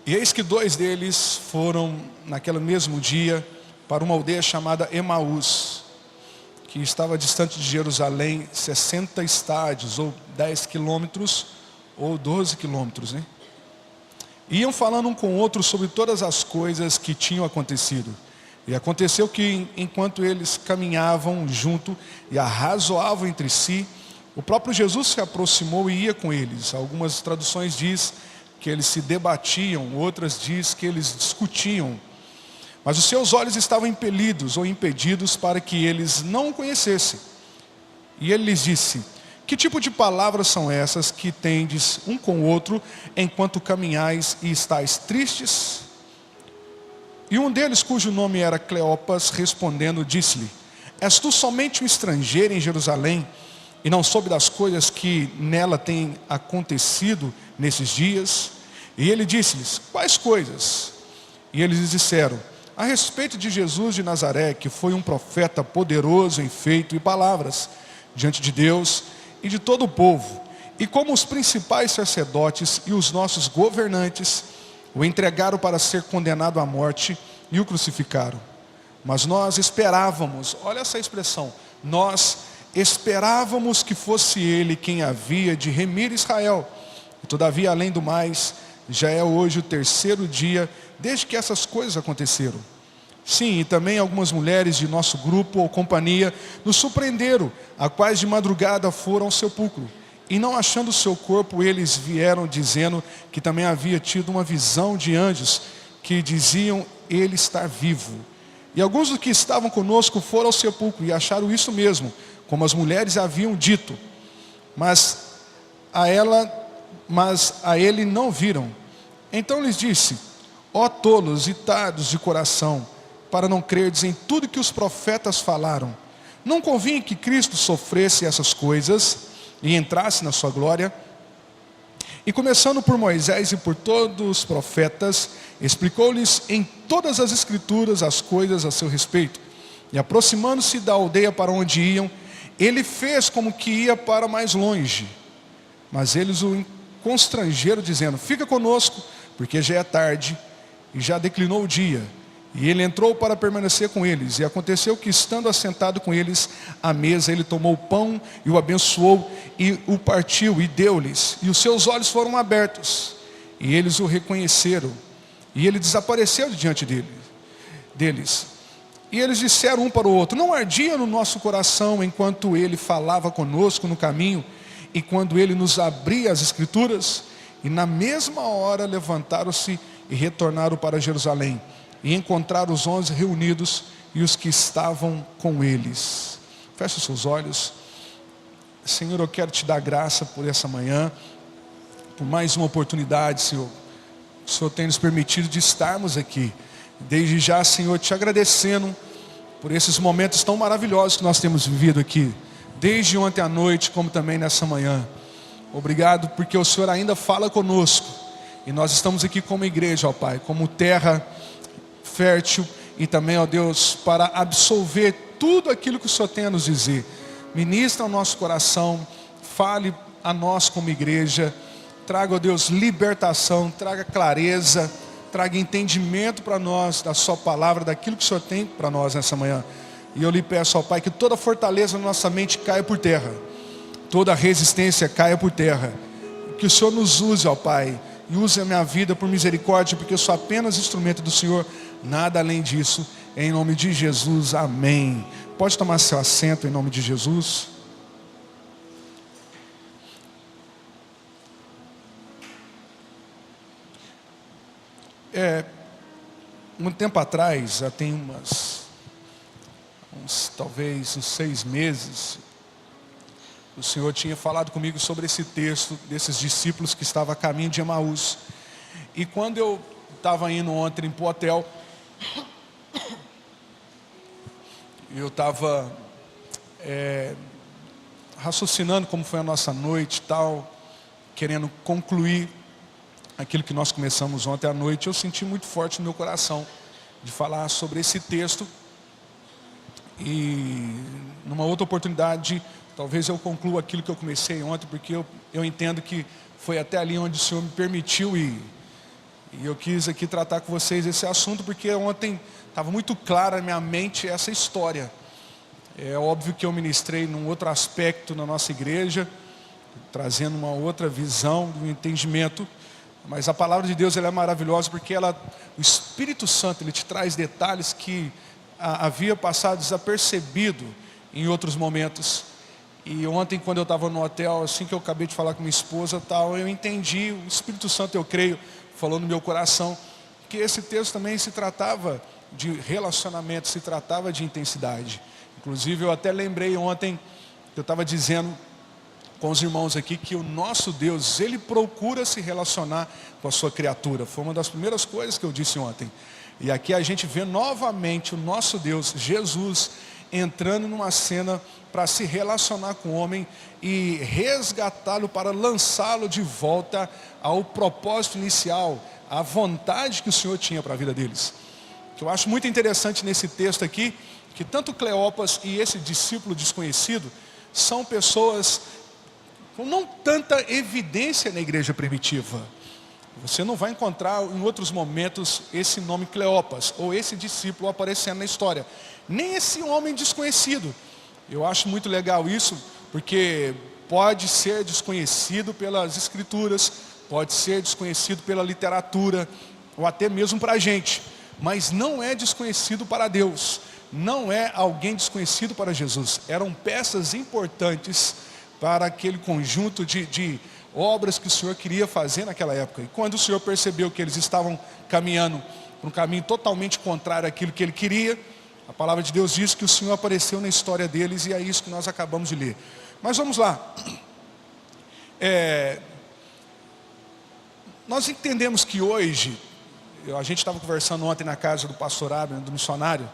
E eis que 2 deles foram, naquele mesmo dia, para uma aldeia chamada Emaús, que estava distante de Jerusalém 60 estádios, ou 10 quilômetros, ou 12 quilômetros, né? Iam falando um com o outro sobre todas as coisas que tinham acontecido. E aconteceu que, enquanto eles caminhavam junto e arrazoavam entre si, o próprio Jesus se aproximou e ia com eles. Algumas traduções diz que eles se debatiam, outras diz que eles discutiam. Mas os seus olhos estavam impelidos ou impedidos para que eles não o conhecessem. E ele lhes disse: que tipo de palavras são essas que tendes um com o outro, enquanto caminhais e estáis tristes? E um deles, cujo nome era Cleopas, respondendo, disse-lhe: és tu somente um estrangeiro em Jerusalém, e não soube das coisas que nela têm acontecido nesses dias? E ele disse-lhes: quais coisas? E eles lhes disseram: a respeito de Jesus de Nazaré, que foi um profeta poderoso em feito e palavras, diante de Deus e de todo o povo, e como os principais sacerdotes e os nossos governantes o entregaram para ser condenado à morte e o crucificaram. Mas nós esperávamos, olha essa expressão, nós esperávamos que fosse ele quem havia de remir Israel. E todavia, além do mais, já é hoje o 3º dia desde que essas coisas aconteceram. Sim, e também algumas mulheres de nosso grupo ou companhia nos surpreenderam, a quais de madrugada foram ao sepulcro. E não achando o seu corpo, eles vieram dizendo que também havia tido uma visão de anjos, que diziam ele estar vivo. E alguns dos que estavam conosco foram ao sepulcro e acharam isso mesmo, como as mulheres haviam dito. Mas a ele não viram. Então lhes disse: ó tolos e tardos de coração, para não crerdes em tudo que os profetas falaram. Não convinha que Cristo sofresse essas coisas e entrasse na sua glória? E começando por Moisés e por todos os profetas, explicou-lhes em todas as escrituras as coisas a seu respeito. E aproximando-se da aldeia para onde iam, ele fez como que ia para mais longe. Mas eles o constrangeram, dizendo: fica conosco, porque já é tarde e já declinou o dia. E ele entrou para permanecer com eles. E aconteceu que, estando assentado com eles à mesa, ele tomou o pão e o abençoou e o partiu e deu-lhes. E os seus olhos foram abertos e eles o reconheceram. E ele desapareceu de diante deles. E eles disseram um para o outro: não ardia no nosso coração enquanto ele falava conosco no caminho e quando ele nos abria as escrituras? E na mesma hora levantaram-se e retornaram para Jerusalém. E encontraram os 11 reunidos e os que estavam com eles. Feche os seus olhos. Senhor, eu quero te dar graça por essa manhã, por mais uma oportunidade, Senhor. O Senhor tem nos permitido de estarmos aqui. Desde já, Senhor, te agradecendo por esses momentos tão maravilhosos que nós temos vivido aqui, desde ontem à noite, como também nessa manhã. Obrigado porque o Senhor ainda fala conosco. E nós estamos aqui como igreja, ó Pai, como terra fértil, e também, ó Deus, para absolver tudo aquilo que o Senhor tem a nos dizer. Ministra ao nosso coração, fale a nós como igreja, traga, ó Deus, libertação, traga clareza, traga entendimento para nós da sua palavra, daquilo que o Senhor tem para nós nessa manhã. E eu lhe peço, ó Pai, que toda fortaleza na nossa mente caia por terra, toda resistência caia por terra, que o Senhor nos use, ó Pai, e use a minha vida por misericórdia, porque eu sou apenas instrumento do Senhor, nada além disso, em nome de Jesus, amém. Pode tomar seu assento em nome de Jesus. Muito tempo atrás, já tem talvez uns 6 meses, o Senhor tinha falado comigo sobre esse texto, desses discípulos que estavam a caminho de Emaús. E quando eu estava indo ontem para o hotel, eu estava raciocinando como foi a nossa noite e tal, querendo concluir aquilo que nós começamos ontem à noite. Eu senti muito forte no meu coração de falar sobre esse texto. E numa outra oportunidade, talvez eu conclua aquilo que eu comecei ontem, porque eu entendo que foi até ali onde o Senhor me permitiu ir. E eu quis aqui tratar com vocês esse assunto porque ontem estava muito clara na minha mente essa história. É óbvio que eu ministrei num outro aspecto na nossa igreja, trazendo uma outra visão do entendimento, mas a palavra de Deus ela é maravilhosa porque o Espírito Santo ele te traz detalhes que havia passado desapercebido em outros momentos. E ontem, quando eu estava no hotel, assim que eu acabei de falar com minha esposa, eu entendi, o Espírito Santo eu creio, falou no meu coração, que esse texto também se tratava de relacionamento, se tratava de intensidade. Inclusive eu até lembrei ontem, que eu estava dizendo com os irmãos aqui, que o nosso Deus, Ele procura se relacionar com a sua criatura. Foi uma das primeiras coisas que eu disse ontem. E aqui a gente vê novamente o nosso Deus, Jesus, entrando numa cena para se relacionar com o homem e resgatá-lo, para lançá-lo de volta ao propósito inicial, à vontade que o Senhor tinha para a vida deles. O que eu acho muito interessante nesse texto aqui, que tanto Cleopas e esse discípulo desconhecido são pessoas com não tanta evidência na igreja primitiva. Você não vai encontrar em outros momentos esse nome Cleopas ou esse discípulo aparecendo na história, nem esse homem desconhecido. Eu acho muito legal isso, porque pode ser desconhecido pelas escrituras, pode ser desconhecido pela literatura, ou até mesmo para a gente, mas não é desconhecido para Deus, não é alguém desconhecido para Jesus. Eram peças importantes para aquele conjunto de obras que o Senhor queria fazer naquela época. E quando o Senhor percebeu que eles estavam caminhando por um caminho totalmente contrário àquilo que Ele queria, a palavra de Deus diz que o Senhor apareceu na história deles, e é isso que nós acabamos de ler. Mas vamos lá. Nós entendemos que hoje, a gente estava conversando ontem na casa do pastor Abner, do missionário,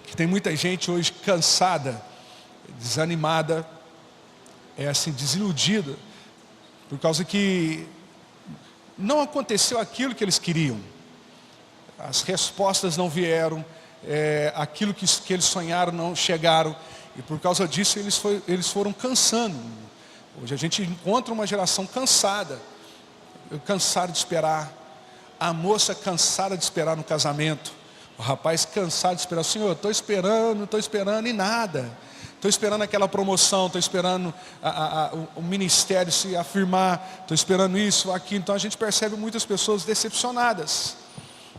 que tem muita gente hoje cansada, desanimada, assim, desiludida, por causa que não aconteceu aquilo que eles queriam. As respostas não vieram, aquilo que eles sonharam não chegaram, e por causa disso eles foram cansando. Hoje a gente encontra uma geração cansada, cansada de esperar, a moça cansada de esperar no casamento, o rapaz cansado de esperar. Senhor, estou esperando e nada. Estou esperando aquela promoção, estou esperando o ministério se afirmar, estou esperando isso, aquilo. Então a gente percebe muitas pessoas decepcionadas,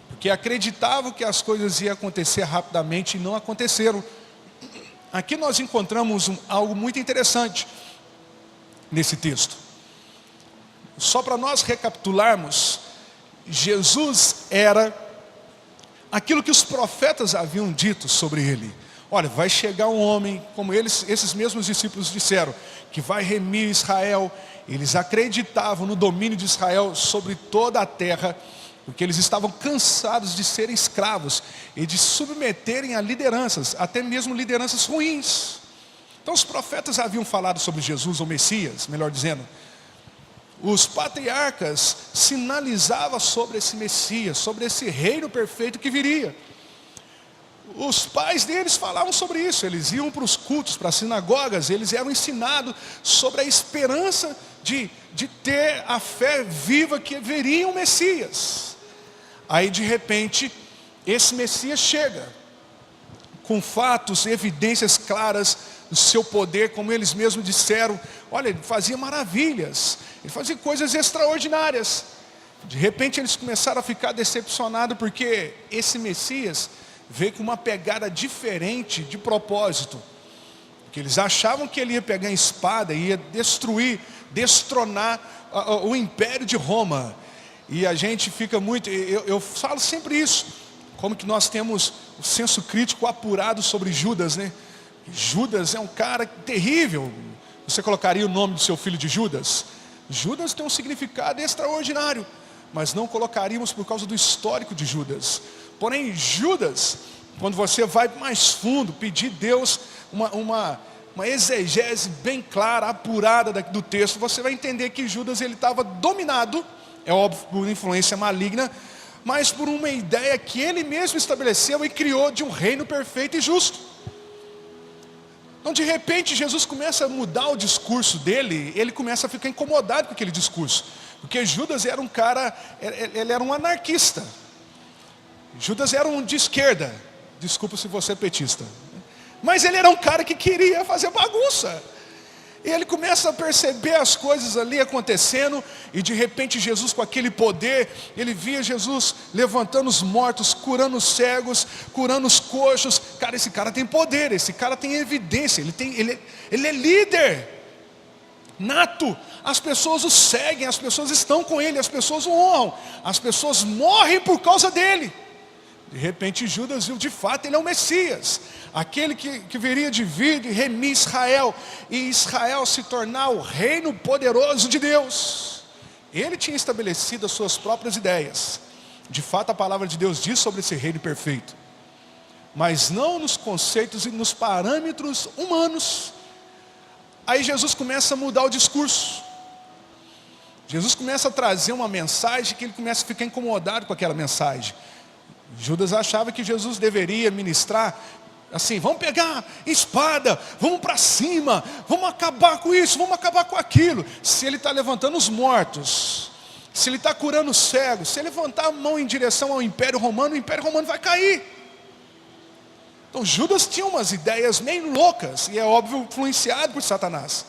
porque acreditavam que as coisas iam acontecer rapidamente e não aconteceram. Aqui nós encontramos algo muito interessante nesse texto. Só para nós recapitularmos, Jesus era aquilo que os profetas haviam dito sobre Ele. Olha, vai chegar um homem, como esses mesmos discípulos disseram, que vai remir Israel. Eles acreditavam no domínio de Israel sobre toda a terra, porque eles estavam cansados de serem escravos e de submeterem a lideranças, até mesmo lideranças ruins. Então os profetas haviam falado sobre Jesus, ou Messias, melhor dizendo. Os patriarcas sinalizavam sobre esse Messias, sobre esse reino perfeito que viria. Os pais deles falavam sobre isso, eles iam para os cultos, para as sinagogas, eles eram ensinados sobre a esperança de ter a fé viva que viria um Messias. Aí de repente, esse Messias chega, com fatos, evidências claras do seu poder, como eles mesmos disseram. Olha, ele fazia maravilhas, ele fazia coisas extraordinárias. De repente eles começaram a ficar decepcionados, porque esse Messias veio com uma pegada diferente de propósito. Porque eles achavam que ele ia pegar a espada e ia destruir, destronar o império de Roma. E a gente fica muito, eu falo sempre isso, como que nós temos o senso crítico apurado sobre Judas, né? Judas é um cara terrível. Você colocaria o nome do seu filho de Judas? Judas tem um significado extraordinário, mas não colocaríamos por causa do histórico de Judas. Porém, Judas, quando você vai mais fundo, pedir Deus uma exegese bem clara, apurada do texto, você vai entender que Judas ele estava dominado, é óbvio, por influência maligna, mas por uma ideia que ele mesmo estabeleceu e criou de um reino perfeito e justo. Então de repente Jesus começa a mudar o discurso dele, ele começa a ficar incomodado com aquele discurso, Porque Judas era um cara, ele era um anarquista. Judas era um de esquerda. Desculpa se você é petista. Mas ele era um cara que queria fazer bagunça. E ele começa a perceber as coisas ali acontecendo. E de repente Jesus, com aquele poder, ele via Jesus levantando os mortos, curando os cegos, curando os coxos. Cara, esse cara tem poder, esse cara tem evidência, ele é líder nato. As pessoas o seguem, as pessoas estão com ele, as pessoas o honram, as pessoas morrem por causa dele. De repente Judas viu, de fato ele é o Messias, aquele que viria de vir e remir Israel, e Israel se tornar o reino poderoso de Deus. Ele tinha estabelecido as suas próprias ideias. De fato a palavra de Deus diz sobre esse reino perfeito, mas não nos conceitos e nos parâmetros humanos. Aí Jesus começa a mudar o discurso. Jesus começa a trazer uma mensagem que ele começa a ficar incomodado com aquela mensagem. Judas achava que Jesus deveria ministrar assim: vamos pegar espada, vamos para cima, vamos acabar com isso, vamos acabar com aquilo. Se ele está levantando os mortos, se ele está curando os cegos, se ele levantar a mão em direção ao Império Romano, o Império Romano vai cair. Então Judas tinha umas ideias meio loucas, e é óbvio, influenciado por Satanás.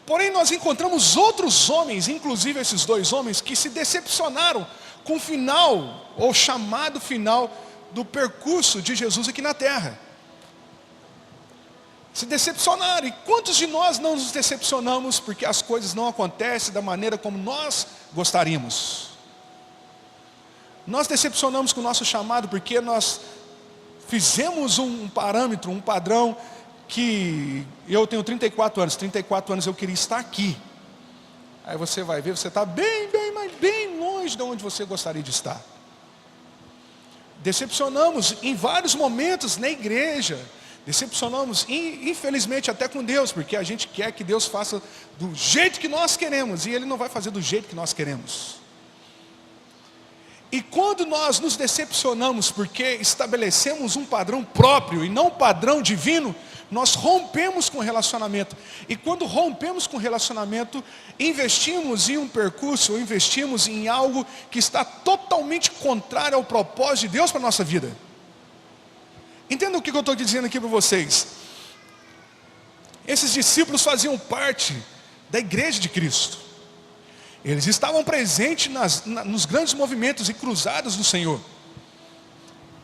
Porém nós encontramos outros homens, inclusive esses dois homens, que se decepcionaram com o final, ou chamado final, do percurso de Jesus aqui na terra. Se decepcionaram. E quantos de nós não nos decepcionamos porque as coisas não acontecem da maneira como nós gostaríamos? Nós decepcionamos com o nosso chamado porque nós fizemos um parâmetro, um padrão, que eu tenho 34 anos eu queria estar aqui. Aí você vai ver, você está mas bem longe de onde você gostaria de estar. Decepcionamos em vários momentos na igreja. Decepcionamos, infelizmente, até com Deus, porque a gente quer que Deus faça do jeito que nós queremos, e Ele não vai fazer do jeito que nós queremos. E quando nós nos decepcionamos porque estabelecemos um padrão próprio e não um padrão divino, nós rompemos com o relacionamento. E quando rompemos com o relacionamento, investimos em um percurso, ou investimos em algo que está totalmente contrário ao propósito de Deus para a nossa vida. Entenda o que eu estou dizendo aqui para vocês. Esses discípulos faziam parte da igreja de Cristo. Eles estavam presentes nos grandes movimentos e cruzadas do Senhor.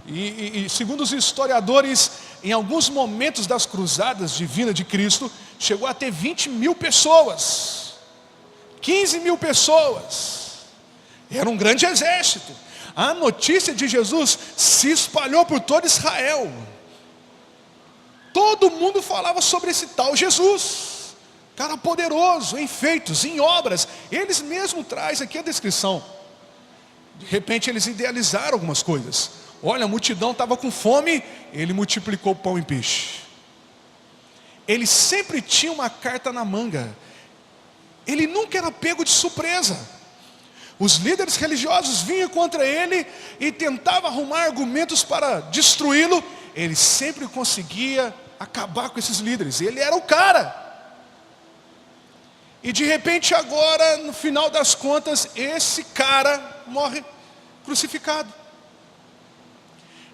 E segundo os historiadores, em alguns momentos das cruzadas divinas de Cristo, chegou a ter 20 mil pessoas, 15 mil pessoas. Era um grande exército. A notícia de Jesus se espalhou por todo Israel. Todo mundo falava sobre esse tal Jesus. Cara poderoso, em feitos, em obras. Eles mesmos trazem aqui a descrição. De repente eles idealizaram algumas coisas. Olha, a multidão estava com fome, ele multiplicou pão e peixe. Ele sempre tinha uma carta na manga. Ele nunca era pego de surpresa. Os líderes religiosos vinham contra ele e tentavam arrumar argumentos para destruí-lo. Ele sempre conseguia acabar com esses líderes. Ele era o cara. E de repente agora, no final das contas, esse cara morre crucificado.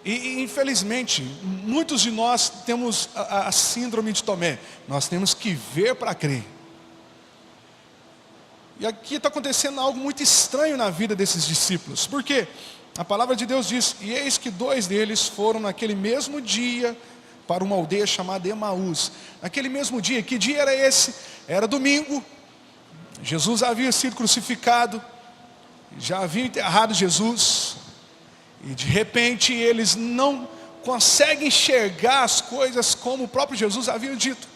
E infelizmente, muitos de nós temos a síndrome de Tomé. Nós temos que ver para crer. E aqui está acontecendo algo muito estranho na vida desses discípulos. Por quê? A palavra de Deus diz: e eis que 2 deles foram naquele mesmo dia para uma aldeia chamada Emaús. Naquele mesmo dia, que dia era esse? Era domingo. Jesus havia sido crucificado, já havia enterrado Jesus, e de repente eles não conseguem enxergar as coisas como o próprio Jesus havia dito.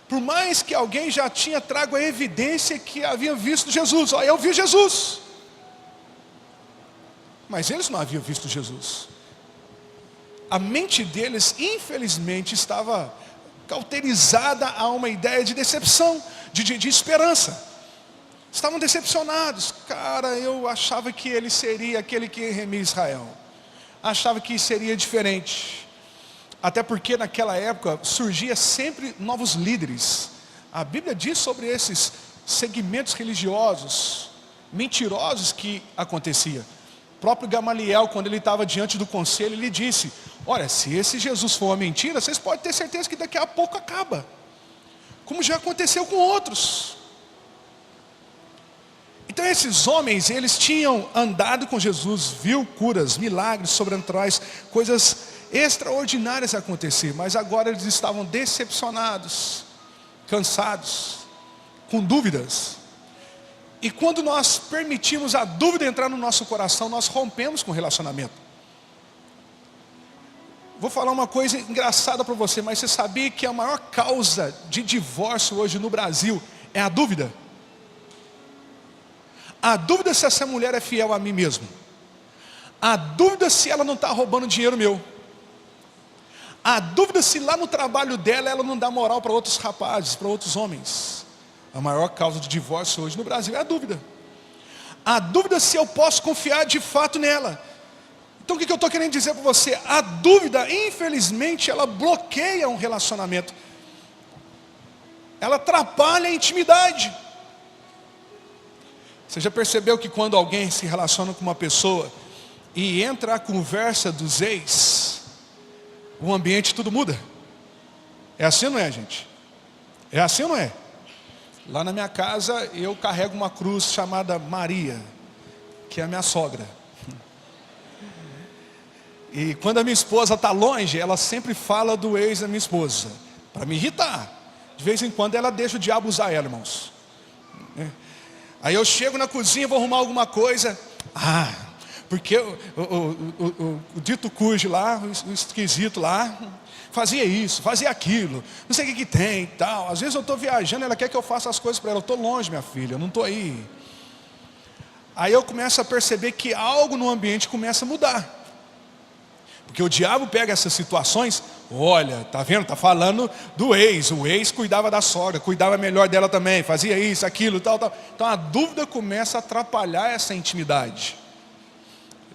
Por mais que alguém já tinha trago a evidência que havia visto Jesus. Ó, eu vi Jesus. Mas eles não haviam visto Jesus. A mente deles, infelizmente, estava cauterizada a uma ideia de decepção, de esperança. Estavam decepcionados. Cara, eu achava que ele seria aquele que remia Israel. Achava que seria diferente. Até porque naquela época surgia sempre novos líderes. A Bíblia diz sobre esses segmentos religiosos. mentirosos que acontecia. O próprio Gamaliel, quando ele estava diante do conselho, ele disse: olha, se esse Jesus for uma mentira, vocês podem ter certeza que daqui a pouco acaba, como já aconteceu com outros. Então esses homens, eles tinham andado com Jesus, viu curas, milagres sobrenaturais, coisas extraordinárias acontecer, mas agora eles estavam decepcionados, cansados, com dúvidas. E quando nós permitimos a dúvida entrar no nosso coração, nós rompemos com o relacionamento. Vou falar uma coisa engraçada para você, mas você sabia que a maior causa de divórcio hoje no Brasil é a dúvida? A dúvida se essa mulher é fiel a mim mesmo. A dúvida se ela não está roubando dinheiro meu. A dúvida se lá no trabalho dela ela não dá moral para outros rapazes, para outros homens. A maior causa de divórcio hoje no Brasil é a dúvida. A dúvida se eu posso confiar de fato nela. Então o que eu estou querendo dizer para você? A dúvida, infelizmente, ela bloqueia um relacionamento. Ela atrapalha a intimidade. Você já percebeu que quando alguém se relaciona com uma pessoa e entra a conversa dos ex, o ambiente tudo muda? É assim ou não é, gente? É assim ou não é? Lá na minha casa eu carrego uma cruz chamada Maria, que é a minha sogra. E quando a minha esposa está longe, ela sempre fala do ex da minha esposa, para me irritar. De vez em quando ela deixa o diabo usar ela, irmãos. Aí eu chego na cozinha, vou arrumar alguma coisa. Porque o dito cujo lá, o esquisito lá, fazia isso, fazia aquilo, não sei o que tem e tal. Às vezes eu estou viajando, ela quer que eu faça as coisas para ela. Eu estou longe, minha filha, eu não estou aí. Aí eu começo a perceber que algo no ambiente começa a mudar. Porque o diabo pega essas situações, olha, tá vendo? Tá falando do ex. O ex cuidava da sogra, cuidava melhor dela também, fazia isso, aquilo, tal, tal. Então a dúvida começa a atrapalhar essa intimidade.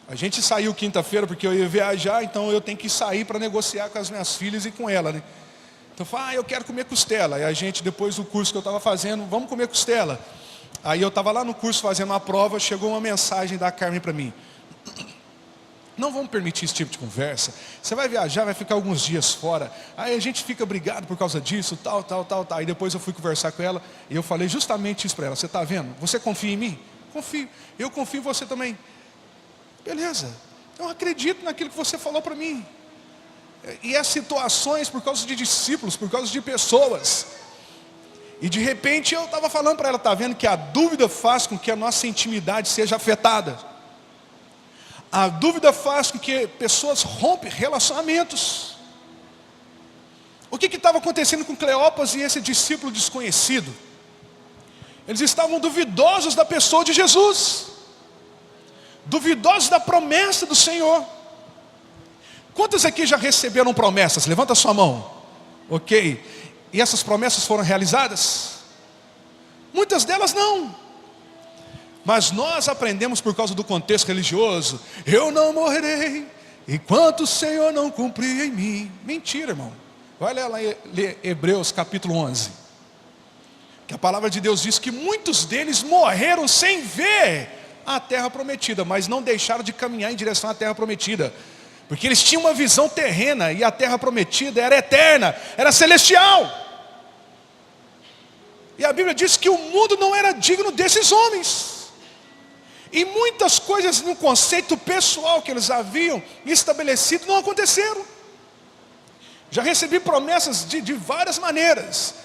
A gente saiu quinta-feira porque eu ia viajar, então eu tenho que sair para negociar com as minhas filhas e com ela, né? Então eu falo, eu quero comer costela. E a gente, depois do curso que eu estava fazendo, vamos comer costela. Aí eu estava lá no curso fazendo uma prova, chegou uma mensagem da Carmen para mim. Não vamos permitir esse tipo de conversa. Você vai viajar, vai ficar alguns dias fora. Aí a gente fica brigado por causa disso, tal. Aí depois eu fui conversar com ela e eu falei justamente isso para ela. Você está vendo? Você confia em mim? Confio. Eu confio em você também. Beleza. Eu acredito naquilo que você falou para mim. E as situações por causa de discípulos, por causa de pessoas. E de repente eu estava falando para ela, está vendo que a dúvida faz com que a nossa intimidade seja afetada. A dúvida faz com que pessoas rompem relacionamentos. O que estava acontecendo com Cleopas e esse discípulo desconhecido? Eles estavam duvidosos da pessoa de Jesus, duvidosos da promessa do Senhor. Quantos aqui já receberam promessas? Levanta a sua mão. Ok. E essas promessas foram realizadas? Muitas delas não. Mas nós aprendemos por causa do contexto religioso. Eu não morrerei enquanto o Senhor não cumprir em mim. Mentira, irmão. Vai ler Hebreus capítulo 11. Que a palavra de Deus diz que muitos deles morreram sem ver a terra prometida, mas não deixaram de caminhar em direção à terra prometida. Porque eles tinham uma visão terrena e a terra prometida era eterna, era celestial. E a Bíblia diz que o mundo não era digno desses homens. E muitas coisas no conceito pessoal que eles haviam estabelecido não aconteceram. Já recebi promessas de várias maneiras.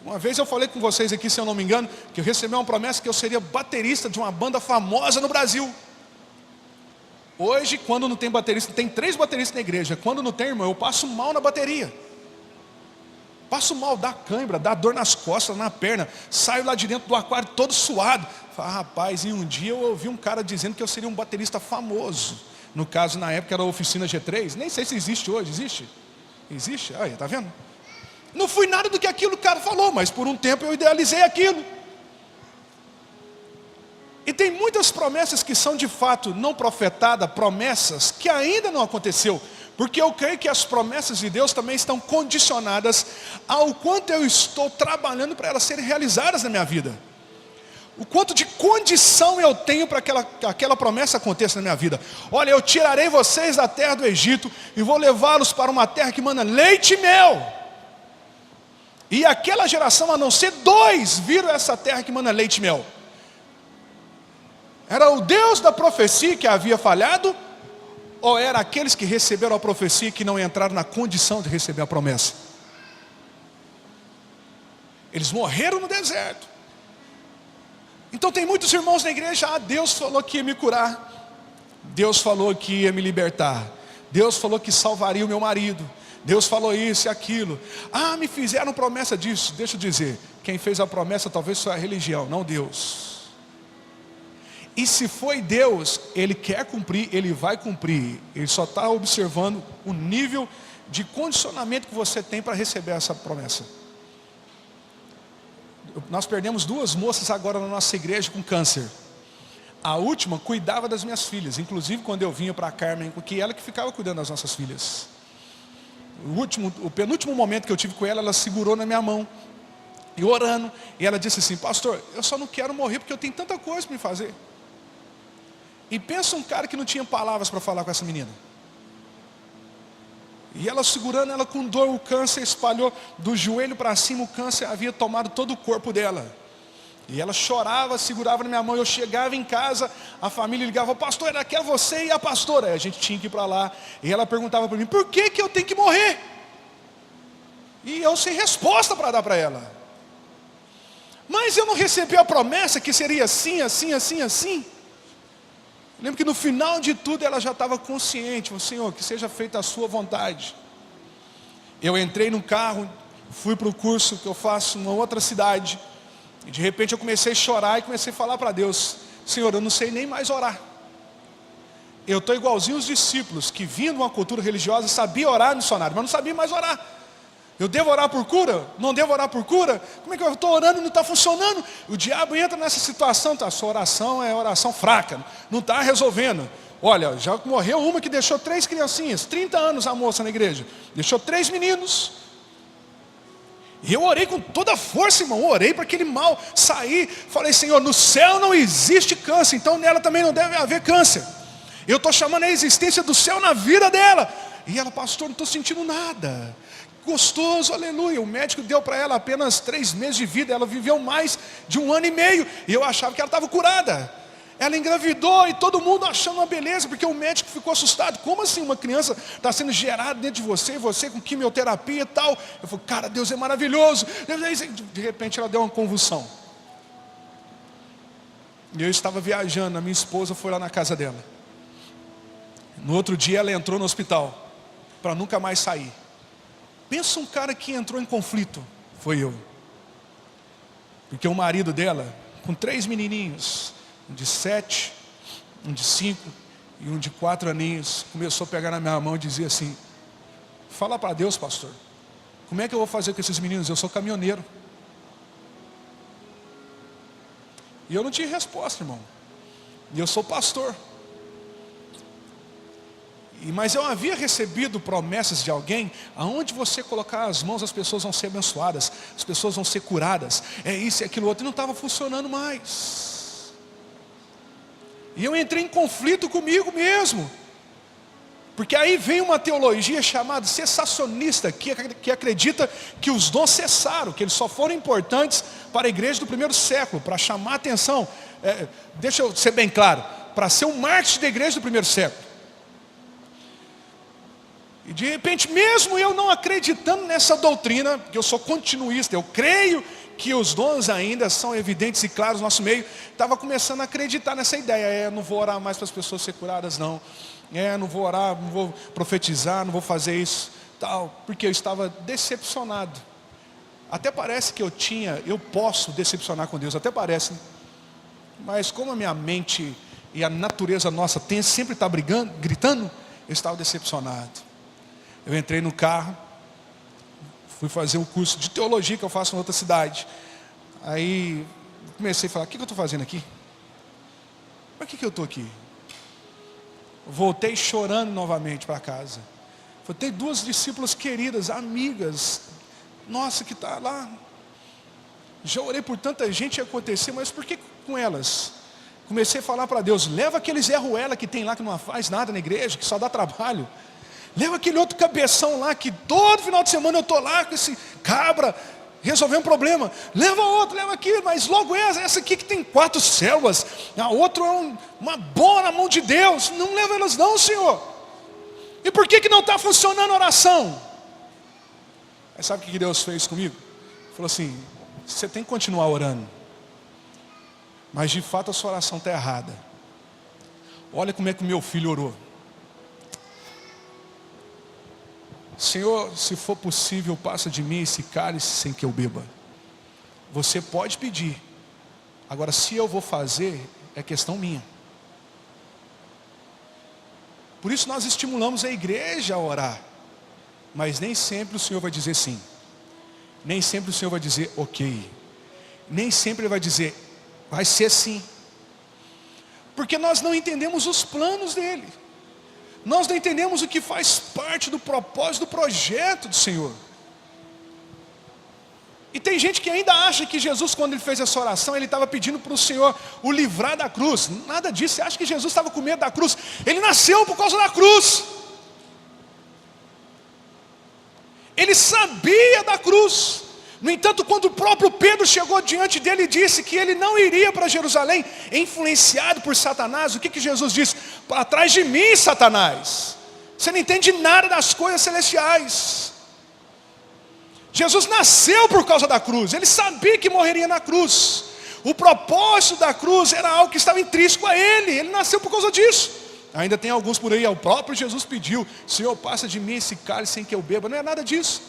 Uma vez eu falei com vocês aqui, se eu não me engano, que eu recebi uma promessa que eu seria baterista de uma banda famosa no Brasil. Hoje, quando não tem baterista, tem 3 bateristas na igreja. Quando não tem, irmão, eu passo mal na bateria. Passo mal, dá cãibra, dá dor nas costas, na perna. Saio lá de dentro do aquário todo suado. Falo, rapaz, e um dia eu ouvi um cara dizendo que eu seria um baterista famoso. No caso, na época era a Oficina G3. Nem sei se existe hoje, existe? Existe? Aí, tá vendo? Não fui nada do que aquilo que o cara falou, mas por um tempo eu idealizei aquilo. E tem muitas promessas que são de fato não profetadas, promessas que ainda não aconteceu. Porque eu creio que as promessas de Deus também estão condicionadas ao quanto eu estou trabalhando para elas serem realizadas na minha vida. o quanto de condição eu tenho para que aquela promessa aconteça na minha vida. Olha, eu tirarei vocês da terra do Egito e vou levá-los para uma terra que manda leite e mel. E aquela geração, a não ser 2, viram essa terra que manda leite e mel. Era o Deus da profecia que havia falhado, ou era aqueles que receberam a profecia que não entraram na condição de receber a promessa? Eles morreram no deserto. Então tem muitos irmãos na igreja, Deus falou que ia me curar, Deus falou que ia me libertar, Deus falou que salvaria o meu marido, Deus falou isso e aquilo. Me fizeram promessa disso. Deixa eu dizer, quem fez a promessa talvez foi a religião, não Deus. E se foi Deus, Ele quer cumprir, Ele vai cumprir. Ele só está observando o nível de condicionamento que você tem para receber essa promessa. Nós perdemos 2 moças agora na nossa igreja com câncer. A última cuidava das minhas filhas. Inclusive quando eu vinha para a Carmen, porque ela que ficava cuidando das nossas filhas. O penúltimo momento que eu tive com ela, ela segurou na minha mão, e orando, e ela disse assim: pastor, eu só não quero morrer porque eu tenho tanta coisa para me fazer. E pensa um cara que não tinha palavras para falar com essa menina. E ela segurando ela com dor, o câncer espalhou do joelho para cima, o câncer havia tomado todo o corpo dela. E ela chorava, segurava na minha mão. Eu chegava em casa, a família ligava: pastor, era aquela você e a pastora. Aí a gente tinha que ir para lá. E ela perguntava para mim: por que eu tenho que morrer? E eu sem resposta para dar para ela. Mas eu não recebi a promessa que seria assim, assim, assim, assim. Lembro que no final de tudo ela já estava consciente: Senhor, que seja feita a sua vontade. Eu entrei no carro, fui para o curso que eu faço em uma outra cidade. E de repente eu comecei a chorar e comecei a falar para Deus: Senhor, eu não sei nem mais orar. Eu estou igualzinho os discípulos que vinham de uma cultura religiosa, sabia orar, missionário, mas não sabia mais orar. Eu devo orar por cura? Não devo orar por cura? Como é que eu estou orando e não está funcionando? O diabo entra nessa situação: a sua oração é oração fraca, não está resolvendo. Olha, já morreu uma que deixou 3 criancinhas, 30 anos a moça na igreja, deixou 3 meninos. E eu orei com toda a força, irmão, orei para aquele mal sair. Falei: Senhor, no céu não existe câncer, então nela também não deve haver câncer. Eu estou chamando a existência do céu na vida dela. E ela: pastor, não estou sentindo nada. Gostoso, aleluia. O médico deu para ela apenas 3 meses de vida. Ela viveu mais de 1 ano e meio. E eu achava que ela estava curada. Ela engravidou e todo mundo achando uma beleza, porque o médico ficou assustado. Como assim uma criança está sendo gerada dentro de você, e você com quimioterapia e tal? Eu falei: cara, Deus é maravilhoso. De repente ela deu uma convulsão. E eu estava viajando, a minha esposa foi lá na casa dela. No outro dia ela entrou no hospital, para nunca mais sair. Pensa um cara que entrou em conflito. Foi eu. Porque o marido dela, com 3 menininhos, um de 7, um de 5 e um de 4 aninhos, começou a pegar na minha mão e dizer assim: fala para Deus, pastor, como é que eu vou fazer com esses meninos? Eu sou caminhoneiro. E eu não tinha resposta, irmão. E eu sou pastor. Mas eu havia recebido promessas de alguém: aonde você colocar as mãos, as pessoas vão ser abençoadas, as pessoas vão ser curadas, é isso e aquilo outro. E não estava funcionando mais. E eu entrei em conflito comigo mesmo. Porque aí vem uma teologia chamada cessacionista, que acredita que os dons cessaram, que eles só foram importantes para a igreja do primeiro século, para chamar a atenção. Deixa eu ser bem claro, para ser um marketing da igreja do primeiro século. E de repente, mesmo eu não acreditando nessa doutrina, que eu sou continuista, eu creio que os dons ainda são evidentes e claros no nosso meio, estava começando a acreditar nessa ideia: não vou orar mais para as pessoas ser curadas, não. Não vou orar, não vou profetizar, não vou fazer isso, tal, porque eu estava decepcionado. Até parece que eu posso decepcionar com Deus, até parece, né? Mas como a minha mente e a natureza nossa sempre está brigando, gritando, eu estava decepcionado. Eu entrei no carro, fui fazer um curso de teologia que eu faço em outra cidade. Aí comecei a falar: o que eu estou fazendo aqui? Por que eu estou aqui? Voltei chorando novamente para casa. Tem 2 discípulas queridas, amigas, nossa, que está lá. Já orei por tanta gente e acontecer, mas por que com elas. Comecei a falar para Deus, leva aquele Zé Ruela que tem lá, que não faz nada na igreja, que só dá trabalho. Leva aquele outro cabeção lá, que todo final de semana eu estou lá com esse cabra, resolvendo um problema. Leva outro, leva aqui, mas logo essa aqui que tem 4 células. A outra é uma bola na mão de Deus. Não leva elas não, Senhor. E por que não está funcionando a oração? Aí sabe o que Deus fez comigo? Falou assim, você tem que continuar orando. Mas de fato a sua oração está errada. Olha como é que o meu filho orou. Senhor, se for possível, passa de mim esse cálice sem que eu beba. Você pode pedir. Agora, se eu vou fazer, é questão minha. Por isso nós estimulamos a igreja a orar. Mas nem sempre o Senhor vai dizer sim. Nem sempre o Senhor vai dizer ok. Nem sempre Ele vai dizer, vai ser sim. Porque nós não entendemos os planos dEle. Nós não entendemos o que faz parte do propósito, do projeto do Senhor. E tem gente que ainda acha que Jesus, quando Ele fez essa oração, Ele estava pedindo para o Senhor o livrar da cruz. Nada disso, você acha que Jesus estava com medo da cruz? Ele nasceu por causa da cruz. Ele sabia da cruz. No entanto, quando o próprio Pedro chegou diante dele e disse que ele não iria para Jerusalém, influenciado por Satanás, o que Jesus disse? Para trás de mim, Satanás. Você não entende nada das coisas celestiais. Jesus nasceu por causa da cruz. Ele sabia que morreria na cruz. O propósito da cruz era algo que estava intrínseco a Ele. Ele nasceu por causa disso. Ainda tem alguns por aí, o próprio Jesus pediu, Senhor, passa de mim esse cálice sem que eu beba. Não é nada disso.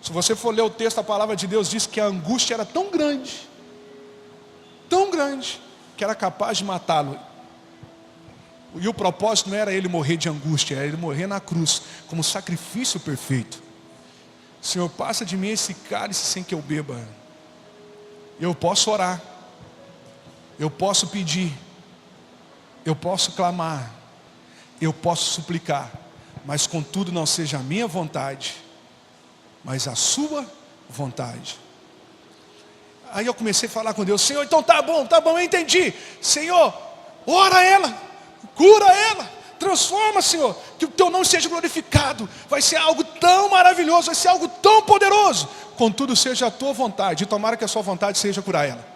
Se você for ler o texto, a palavra de Deus diz que a angústia era tão grande, que era capaz de matá-lo. E o propósito não era ele morrer de angústia, era ele morrer na cruz, como sacrifício perfeito. Senhor, passa de mim esse cálice sem que eu beba. Eu posso orar, eu posso pedir, eu posso clamar, eu posso suplicar, mas contudo não seja a minha vontade, mas a sua vontade. Aí eu comecei a falar com Deus, Senhor, então tá bom, eu entendi. Senhor, ora ela, cura ela, transforma, Senhor, que o teu nome seja glorificado. Vai ser algo tão maravilhoso, vai ser algo tão poderoso. Contudo seja a tua vontade, e tomara que a sua vontade seja curar ela.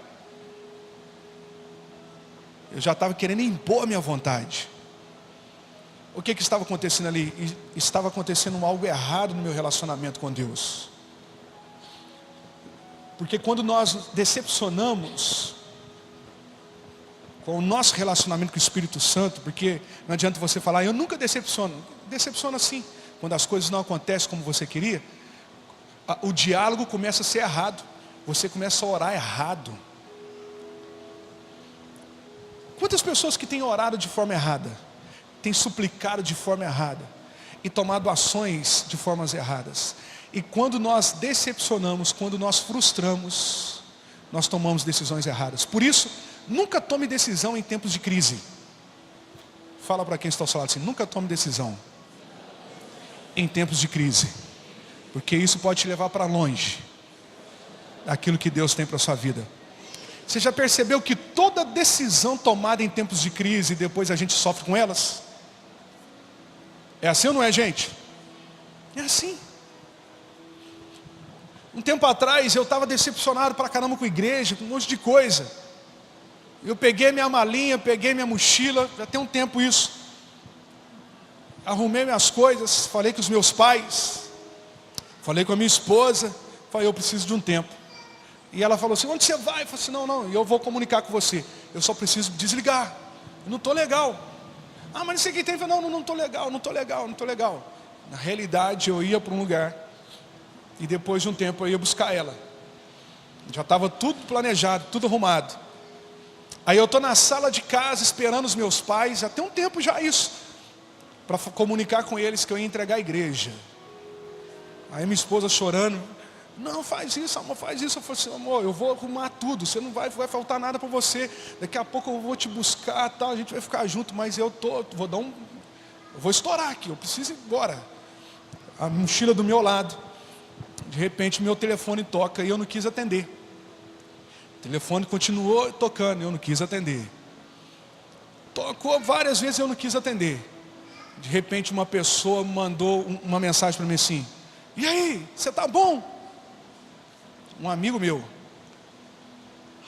Eu já estava querendo impor a minha vontade. O que estava acontecendo ali? Estava acontecendo algo errado no meu relacionamento com Deus. Porque quando nós decepcionamos com o nosso relacionamento com o Espírito Santo, porque não adianta você falar, eu nunca decepciono. Decepciona sim. Quando as coisas não acontecem como você queria, o diálogo começa a ser errado. Você começa a orar errado. Quantas pessoas que têm orado de forma errada? Têm suplicado de forma errada? E tomado ações de formas erradas? E quando nós decepcionamos, quando nós frustramos, nós tomamos decisões erradas. Por isso, nunca tome decisão em tempos de crise. Fala para quem está ao seu lado assim, nunca tome decisão em tempos de crise. Porque isso pode te levar para longe daquilo que Deus tem para a sua vida. Você já percebeu que toda decisão tomada em tempos de crise, depois a gente sofre com elas? É assim ou não é, gente? É assim. Um tempo atrás eu estava decepcionado pra caramba com a igreja, com um monte de coisa. Eu peguei minha malinha, peguei minha mochila, já tem um tempo isso. Arrumei minhas coisas, falei com os meus pais, falei com a minha esposa, falei, eu preciso de um tempo. E ela falou assim, onde você vai? Eu falei assim, não, eu vou comunicar com você. Eu só preciso desligar. Eu não estou legal. Ah, mas não sei o que tem. Eu falei, não estou legal. Na realidade, eu ia para um lugar. E depois de um tempo, eu ia buscar ela. Já estava tudo planejado, tudo arrumado. Aí eu estou na sala de casa, esperando os meus pais. Já tem um tempo já isso. Para comunicar com eles que eu ia entregar a igreja. Aí minha esposa chorando. Não, faz isso, amor, faz isso. Eu falei assim, amor, eu vou arrumar tudo. Você não vai faltar nada para você. Daqui a pouco eu vou te buscar, tal, a gente vai ficar junto. Mas eu vou estourar aqui, eu preciso ir embora. A mochila do meu lado. De repente meu telefone toca e eu não quis atender. O telefone continuou tocando, eu não quis atender. Tocou várias vezes, eu não quis atender. De repente uma pessoa mandou uma mensagem para mim assim: e aí, você está bom? Um amigo meu.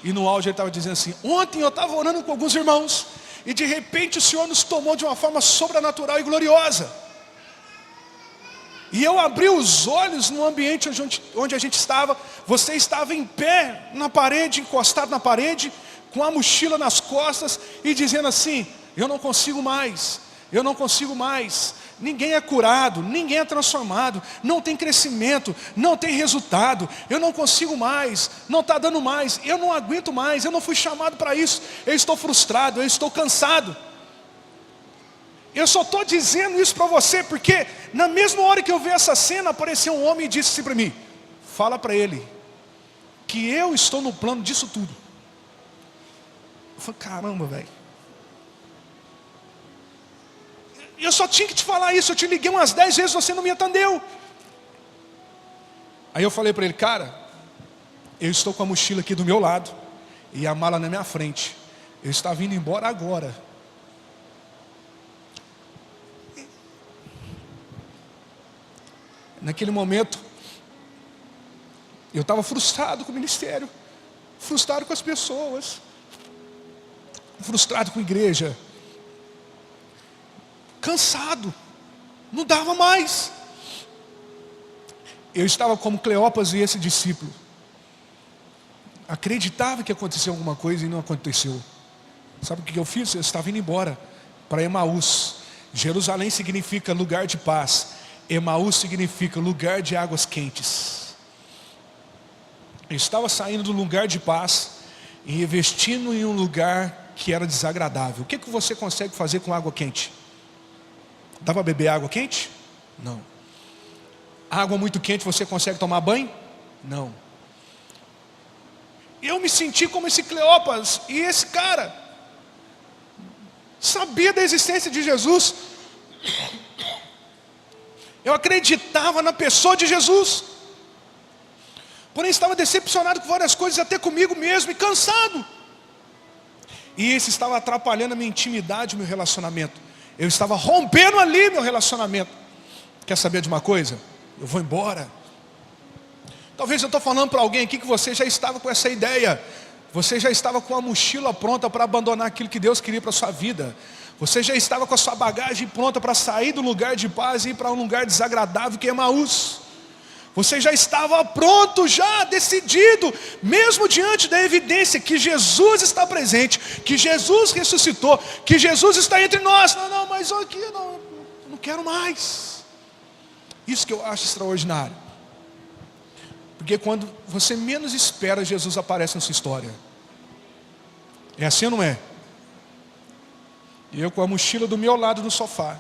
E no áudio ele estava dizendo assim: ontem eu estava orando com alguns irmãos, e de repente o Senhor nos tomou de uma forma sobrenatural e gloriosa. E eu abri os olhos no ambiente onde a gente estava. Você estava em pé na parede, encostado na parede, com a mochila nas costas e dizendo assim: eu não consigo mais, eu não consigo mais. Ninguém é curado, ninguém é transformado, não tem crescimento, não tem resultado. Eu não consigo mais, não está dando mais, eu não aguento mais, eu não fui chamado para isso. Eu estou frustrado, eu estou cansado. Eu só estou dizendo isso para você porque na mesma hora que eu vi essa cena, apareceu um homem e disse assim para mim: fala para ele que eu estou no plano disso tudo. Eu falei: caramba, velho, eu só tinha que te falar isso. Eu te liguei umas 10 vezes, você não me atendeu. Aí eu falei para ele: cara, eu estou com a mochila aqui do meu lado e a mala na minha frente. Eu estava indo embora agora. Naquele momento, eu estava frustrado com o ministério, frustrado com as pessoas, frustrado com a igreja, cansado, não dava mais. Eu estava como Cleópas e esse discípulo, acreditava que aconteceu alguma coisa e não aconteceu. Sabe o que eu fiz? Eu estava indo embora para Emaús. Jerusalém significa lugar de paz, Emaús significa lugar de águas quentes. Eu estava saindo do lugar de paz e investindo em um lugar que era desagradável. O que você consegue fazer com água quente? Dá para beber água quente? Não. Água muito quente você consegue tomar banho? Não. Eu me senti como esse Cleópas, e esse cara sabia da existência de Jesus. Eu acreditava na pessoa de Jesus, porém estava decepcionado com várias coisas, até comigo mesmo, e cansado. E isso estava atrapalhando a minha intimidade, o meu relacionamento. Eu estava rompendo ali meu relacionamento. Quer saber de uma coisa? Eu vou embora. Talvez eu estou falando para alguém aqui que você já estava com essa ideia. Você já estava com a mochila pronta para abandonar aquilo que Deus queria para a sua vida. Você já estava com a sua bagagem pronta para sair do lugar de paz e ir para um lugar desagradável que é Emaús. Você já estava pronto, já decidido, mesmo diante da evidência que Jesus está presente, que Jesus ressuscitou, que Jesus está entre nós. Não, mas aqui eu não quero mais. Isso que eu acho extraordinário. Porque quando você menos espera, Jesus aparece na sua história. É assim ou não é? E eu com a mochila do meu lado no sofá.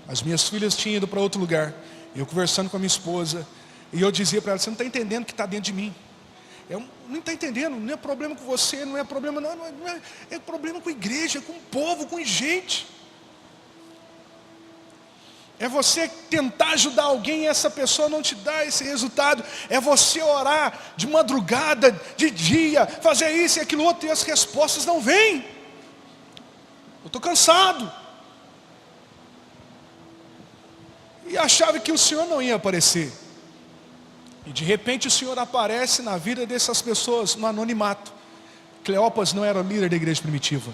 As minhas filhas tinham ido para outro lugar. Eu conversando com a minha esposa. E eu dizia para ela: você não está entendendo o que está dentro de mim. Eu não está entendendo, não é problema com você, não é problema, não é problema com a igreja, com o povo, com gente. É você tentar ajudar alguém e essa pessoa não te dá esse resultado. É você orar de madrugada, de dia, fazer isso e aquilo outro, e as respostas não vêm. Eu estou cansado. E achava que o Senhor não ia aparecer. E de repente o Senhor aparece na vida dessas pessoas no anonimato. Cleópas não era o líder da igreja primitiva.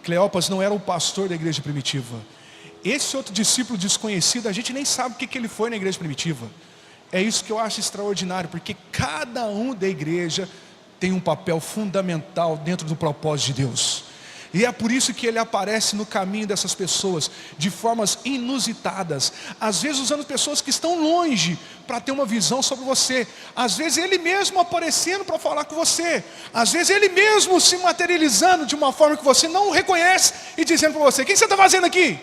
Cleópas não era o pastor da igreja primitiva. Esse outro discípulo desconhecido, a gente nem sabe o que ele foi na igreja primitiva. É isso que eu acho extraordinário, porque cada um da igreja tem um papel fundamental dentro do propósito de Deus. E é por isso que ele aparece no caminho dessas pessoas, de formas inusitadas. Às vezes usando pessoas que estão longe, para ter uma visão sobre você. Às vezes ele mesmo aparecendo para falar com você. Às vezes ele mesmo se materializando de uma forma que você não o reconhece, e dizendo para você: o que você está fazendo aqui?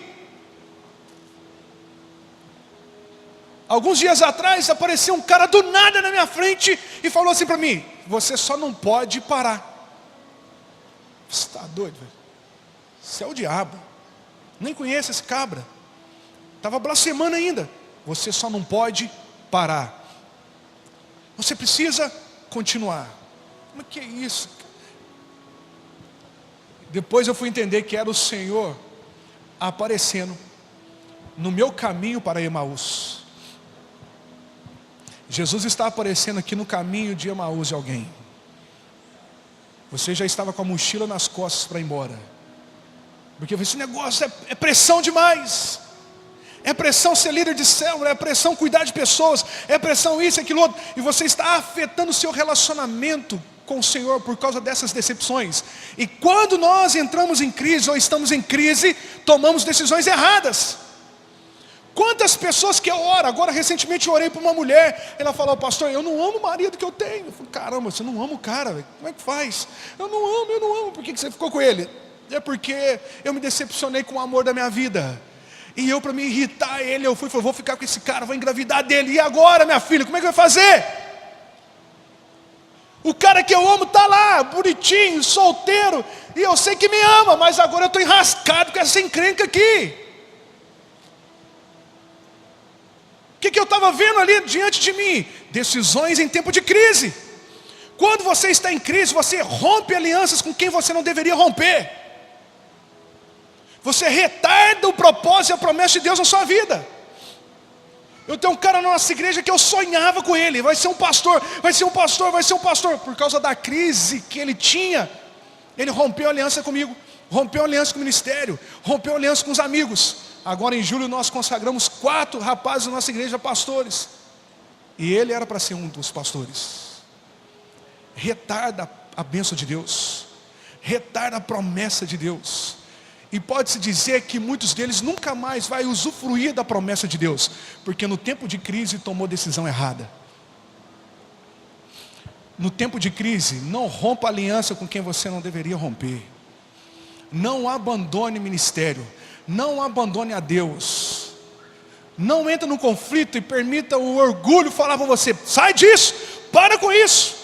Alguns dias atrás apareceu um cara do nada na minha frente e falou assim para mim: você só não pode parar. Você está doido, velho? Você é o diabo. Nem conhece esse cabra. Estava blasfemando ainda. Você só não pode parar. Você precisa continuar. Mas que é isso? Depois eu fui entender que era o Senhor aparecendo no meu caminho para Emaús. Jesus está aparecendo aqui no caminho de Emaús de alguém. Você já estava com a mochila nas costas para ir embora. Porque esse negócio é pressão demais. É pressão ser líder de célula, é pressão cuidar de pessoas, é pressão isso, aquilo outro. E você está afetando o seu relacionamento com o Senhor por causa dessas decepções. E quando nós entramos em crise ou estamos em crise, tomamos decisões erradas. Quantas pessoas que eu oro, agora recentemente eu orei para uma mulher, ela falou: pastor, eu não amo o marido que eu tenho. Eu falei: caramba, você não ama o cara, véio. Como é que faz? Eu não amo, por que você ficou com ele? É porque eu me decepcionei com o amor da minha vida. E eu, para me irritar ele, eu falei: vou ficar com esse cara, vou engravidar dele. E agora, minha filha, como é que vai fazer? O cara que eu amo está lá, bonitinho, solteiro, e eu sei que me ama, mas agora eu estou enrascado com essa encrenca aqui. O que eu estava vendo ali diante de mim? Decisões em tempo de crise. Quando você está em crise, você rompe alianças com quem você não deveria romper. Você retarda o propósito e a promessa de Deus na sua vida. Eu tenho um cara na nossa igreja que eu sonhava com ele. Vai ser um pastor, vai ser um pastor, vai ser um pastor. Por causa da crise que ele tinha, ele rompeu a aliança comigo. Rompeu a aliança com o ministério. Rompeu a aliança com os amigos. Agora em julho nós consagramos 4 rapazes da nossa igreja pastores. E ele era para ser um dos pastores. Retarda a bênção de Deus. Retarda a promessa de Deus. E pode-se dizer que muitos deles nunca mais vai usufruir da promessa de Deus, porque no tempo de crise tomou decisão errada. No tempo de crise, não rompa aliança com quem você não deveria romper. Não abandone ministério. Não abandone a Deus. Não entre no conflito e permita o orgulho falar para você: sai disso, para com isso.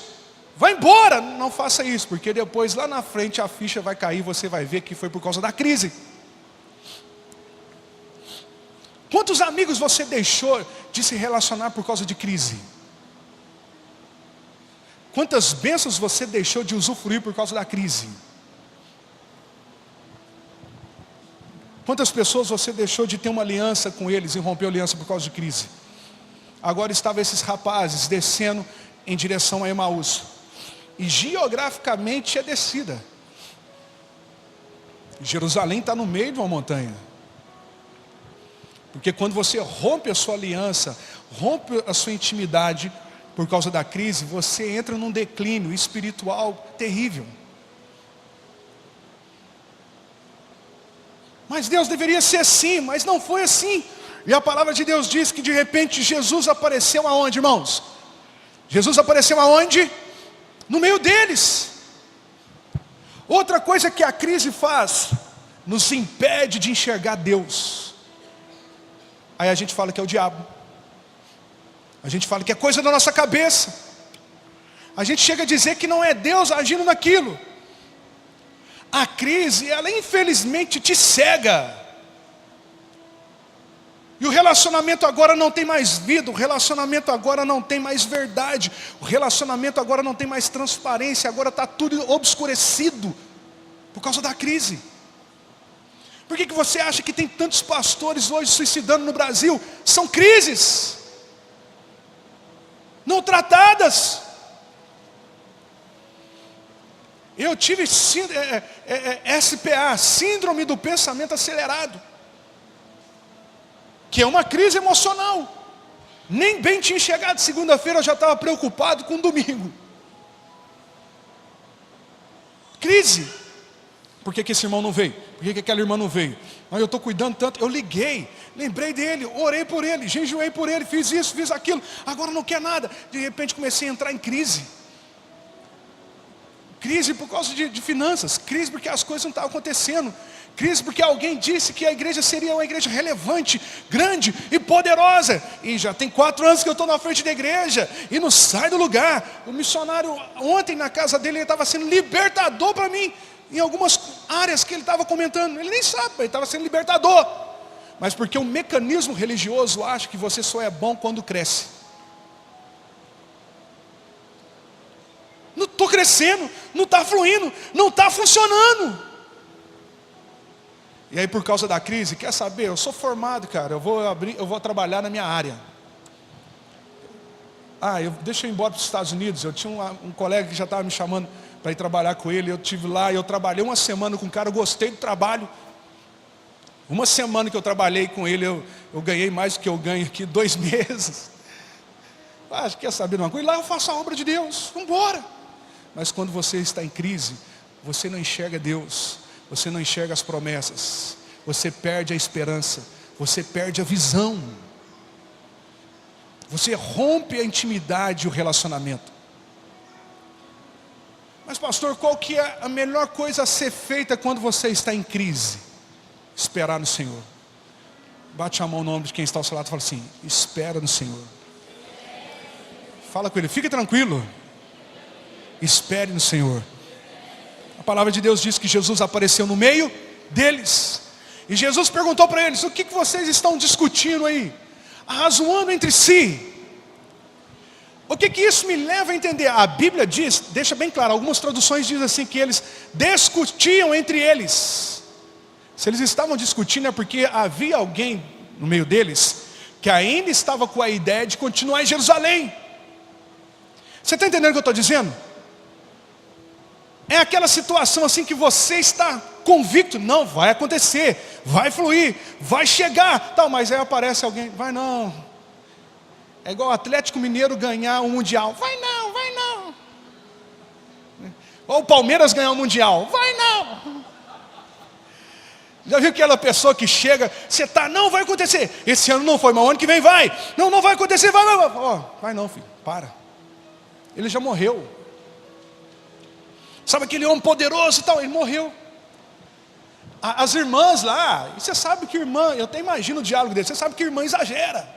Vai embora, não faça isso, porque depois lá na frente a ficha vai cair e você vai ver que foi por causa da crise. Quantos amigos você deixou de se relacionar por causa de crise? Quantas bênçãos você deixou de usufruir por causa da crise? Quantas pessoas você deixou de ter uma aliança com eles e rompeu a aliança por causa de crise? Agora estavam esses rapazes descendo em direção a Emaús. E geograficamente é descida. Jerusalém está no meio de uma montanha. Porque quando você rompe a sua aliança, rompe a sua intimidade por causa da crise, você entra num declínio espiritual terrível. Mas Deus deveria ser assim, mas não foi assim. E a palavra de Deus diz que de repente Jesus apareceu aonde, irmãos? Jesus apareceu aonde? No meio deles. Outra coisa que a crise faz, nos impede de enxergar Deus. Aí a gente fala que é o diabo. A gente fala que é coisa da nossa cabeça. A gente chega a dizer que não é Deus agindo naquilo. A crise, ela infelizmente te cega. E o relacionamento agora não tem mais vida, o relacionamento agora não tem mais verdade, o relacionamento agora não tem mais transparência, agora está tudo obscurecido por causa da crise. Por que você acha que tem tantos pastores hoje suicidando no Brasil? São crises não tratadas. Eu tive SPA, Síndrome do Pensamento Acelerado, que é uma crise emocional. Nem bem tinha chegado segunda-feira, eu já estava preocupado com domingo. Crise. Por que esse irmão não veio? Por que aquela irmã não veio? Mas eu estou cuidando tanto. Eu liguei, lembrei dele, orei por ele, jejuei por ele, fiz isso, fiz aquilo. Agora não quer nada. De repente comecei a entrar em crise. Crise por causa de finanças. Crise porque as coisas não estavam acontecendo. Crise porque alguém disse que a igreja seria uma igreja relevante, grande e poderosa. E já tem 4 anos que eu estou na frente da igreja e não sai do lugar. O missionário ontem na casa dele, ele estava sendo libertador para mim. Em algumas áreas que ele estava comentando. Ele nem sabe, mas ele estava sendo libertador. Mas porque o mecanismo religioso acha que você só é bom quando cresce. Não estou crescendo. crescendo, não está fluindo, não está funcionando. E aí por causa da crise, quer saber, eu sou formado, cara, eu vou trabalhar na minha área. Deixa eu ir embora para os Estados Unidos. Eu tinha um colega que já estava me chamando para ir trabalhar com ele. Eu estive lá e eu trabalhei uma semana com o cara, eu gostei do trabalho. Uma semana que eu trabalhei com ele, eu ganhei mais do que eu ganho aqui 2 meses. Quer saber de uma coisa? E lá eu faço a obra de Deus, vamos embora. Mas quando você está em crise, você não enxerga Deus, você não enxerga as promessas, você perde a esperança, você perde a visão. Você rompe a intimidade e o relacionamento. Mas pastor, qual que é a melhor coisa a ser feita quando você está em crise? Esperar no Senhor. Bate a mão no ombro de quem está ao seu lado e fala assim: espera no Senhor. Fala com ele, fique tranquilo. Espere no Senhor. A palavra de Deus diz que Jesus apareceu no meio deles. E Jesus perguntou para eles: o que vocês estão discutindo aí? Arrazoando entre si. O que isso me leva a entender? A Bíblia diz, deixa bem claro, algumas traduções dizem assim, que eles discutiam entre eles. Se eles estavam discutindo é porque havia alguém no meio deles que ainda estava com a ideia de continuar em Jerusalém. Você está entendendo o que eu estou dizendo? É aquela situação assim que você está convicto, não, vai acontecer, vai fluir, vai chegar, tal, mas aí aparece alguém, vai não. É igual o Atlético Mineiro ganhar um Mundial, vai não, vai não. Ou o Palmeiras ganhar um Mundial, vai não. Já viu aquela pessoa que chega, você está, não vai acontecer, esse ano não foi, mas o ano que vem vai, não vai acontecer, vai não filho, para. Ele já morreu. Sabe aquele homem poderoso e tal, ele morreu. As irmãs lá, e você sabe que irmã, eu até imagino o diálogo dele, você sabe que irmã exagera.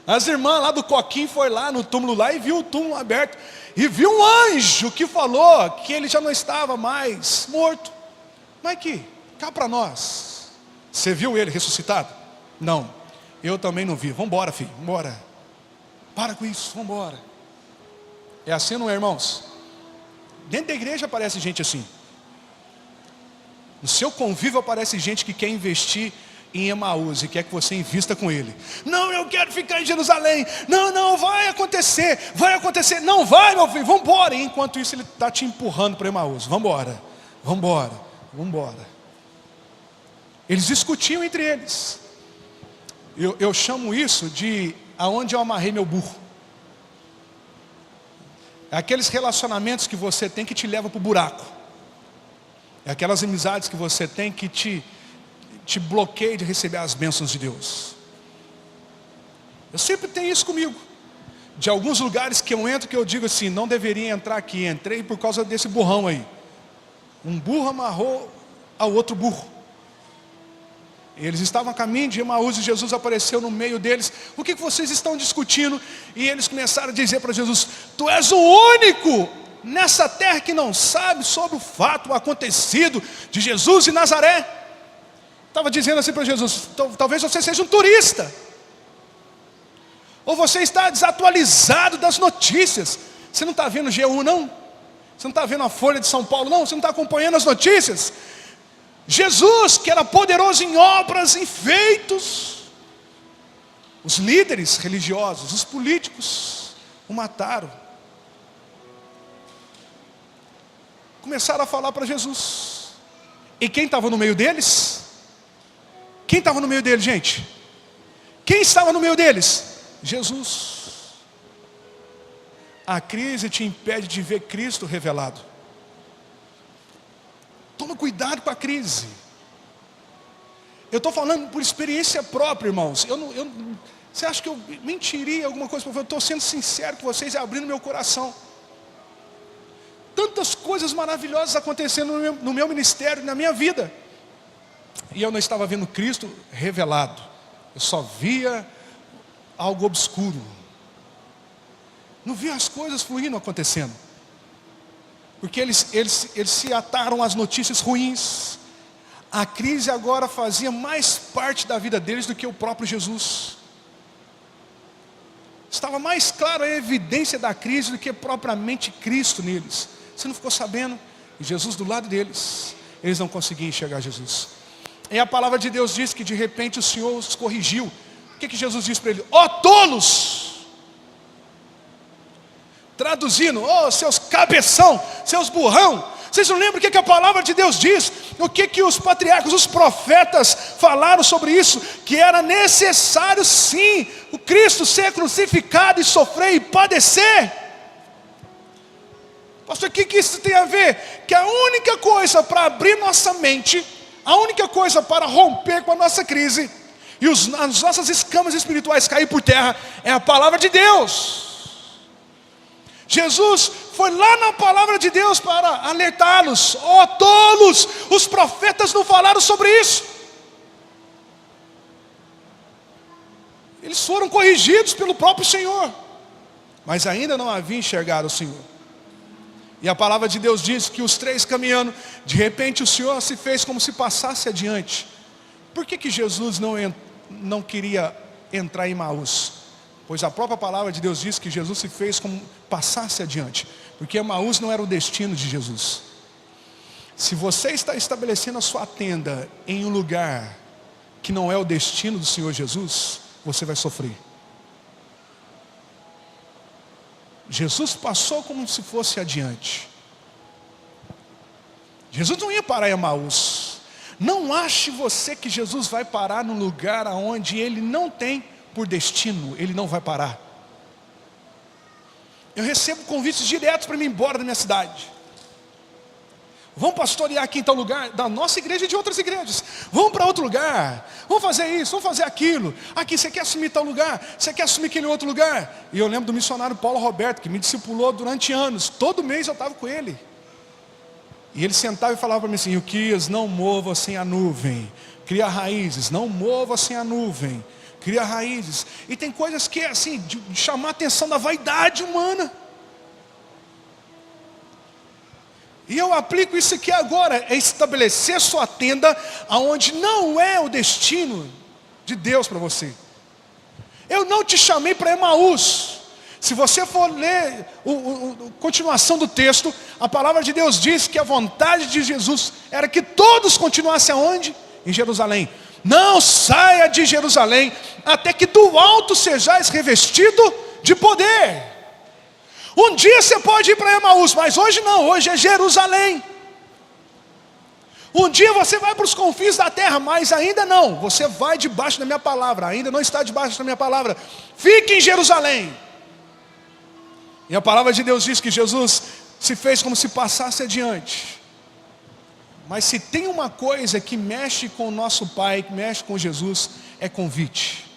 As irmãs lá do Coquinho foi lá no túmulo lá e viu o túmulo aberto. E viu um anjo que falou que ele já não estava mais morto. Mas cá para nós, você viu ele ressuscitado? Não, eu também não vi. Vamos embora, filho, vamos embora. Para com isso, vamos embora. É assim, não é, irmãos? Dentro da igreja aparece gente assim. No seu convívio aparece gente que quer investir em Emaús e quer que você invista com ele. Não, eu quero ficar em Jerusalém. Não, vai acontecer. Não vai, meu filho, vamos embora. E enquanto isso ele está te empurrando para Emaús. Vamos embora. Eles discutiam entre eles. Eu chamo isso de aonde eu amarrei meu burro. É aqueles relacionamentos que você tem que te leva para o buraco. É aquelas amizades que você tem que te bloqueia de receber as bênçãos de Deus. Eu sempre tenho isso comigo. De alguns lugares que eu entro que eu digo assim, não deveria entrar aqui. Entrei por causa desse burrão aí. Um burro amarrou ao outro burro. Eles estavam a caminho de Emaús e Jesus apareceu no meio deles. O que vocês estão discutindo? E eles começaram a dizer para Jesus: tu és o único nessa terra que não sabe sobre o fato acontecido de Jesus de Nazaré. Estava dizendo assim para Jesus: talvez você seja um turista, ou você está desatualizado das notícias. Você não está vendo o G1 não? Você não está vendo a Folha de São Paulo não? Você não está acompanhando as notícias? Jesus, que era poderoso em obras e feitos, os líderes religiosos, os políticos o mataram. Começaram a falar para Jesus. E quem estava no meio deles? Quem estava no meio deles, gente? Quem estava no meio deles? Jesus. A crise te impede de ver Cristo revelado. Toma cuidado com a crise. Eu estou falando por experiência própria, irmãos. Você acha que eu mentiria alguma coisa? Eu estou sendo sincero com vocês e abrindo meu coração. Tantas coisas maravilhosas acontecendo no meu ministério, na minha vida. E eu não estava vendo Cristo revelado. Eu só via algo obscuro. Não via as coisas fluindo, acontecendo. Porque eles se ataram às notícias ruins. A crise agora fazia mais parte da vida deles do que o próprio Jesus. Estava mais clara a evidência da crise do que propriamente Cristo neles. Você não ficou sabendo? E Jesus do lado deles, eles não conseguiam enxergar Jesus. E a palavra de Deus diz que de repente o Senhor os corrigiu. O que Jesus disse para ele? Ó tolos! Traduzindo, seus cabeção, seus burrão. Vocês não lembram o que a palavra de Deus diz? O que os patriarcas, os profetas falaram sobre isso? Que era necessário sim, o Cristo ser crucificado e sofrer e padecer. Pastor, o que isso tem a ver? Que a única coisa para abrir nossa mente, a única coisa para romper com a nossa crise, e as nossas escamas espirituais cair por terra, é a palavra de Deus. Jesus foi lá na palavra de Deus para alertá-los. Ó tolos, os profetas não falaram sobre isso. Eles foram corrigidos pelo próprio Senhor, mas ainda não haviam enxergado o Senhor. E a palavra de Deus diz que os três caminhando, de repente o Senhor se fez como se passasse adiante. Por que Jesus não queria entrar em Emaús? Pois a própria palavra de Deus diz que Jesus se fez como passasse adiante. Porque Emaús não era o destino de Jesus. Se você está estabelecendo a sua tenda em um lugar que não é o destino do Senhor Jesus, você vai sofrer. Jesus passou como se fosse adiante. Jesus não ia parar em Emaús. Não ache você que Jesus vai parar num lugar onde Ele não tem por destino. Ele não vai parar. Eu recebo convites diretos para ir embora da minha cidade. Vamos pastorear aqui em tal lugar, da nossa igreja e de outras igrejas. Vamos para outro lugar, vamos fazer isso, vamos fazer aquilo. Aqui, você quer assumir tal lugar, você quer assumir aquele outro lugar. E eu lembro do missionário Paulo Roberto, que me discipulou durante anos. Todo mês eu estava com ele. E ele sentava e falava para mim assim: Ilquias, não mova sem a nuvem. Cria raízes, não mova sem a nuvem. Cria raízes. E tem coisas que é assim, de chamar a atenção da vaidade humana. E eu aplico isso aqui agora, é estabelecer sua tenda aonde não é o destino de Deus para você. Eu não te chamei para Emaús. Se você for ler a continuação do texto, a palavra de Deus diz que a vontade de Jesus era que todos continuassem aonde? Em Jerusalém. Não saia de Jerusalém até que do alto sejais revestido de poder. Um dia você pode ir para Emaús, mas hoje não, hoje é Jerusalém. Um dia você vai para os confins da terra, mas ainda não. Você vai debaixo da minha palavra, ainda não está debaixo da minha palavra. Fique em Jerusalém. E a palavra de Deus diz que Jesus se fez como se passasse adiante. Mas se tem uma coisa que mexe com o nosso Pai, que mexe com Jesus, é convite.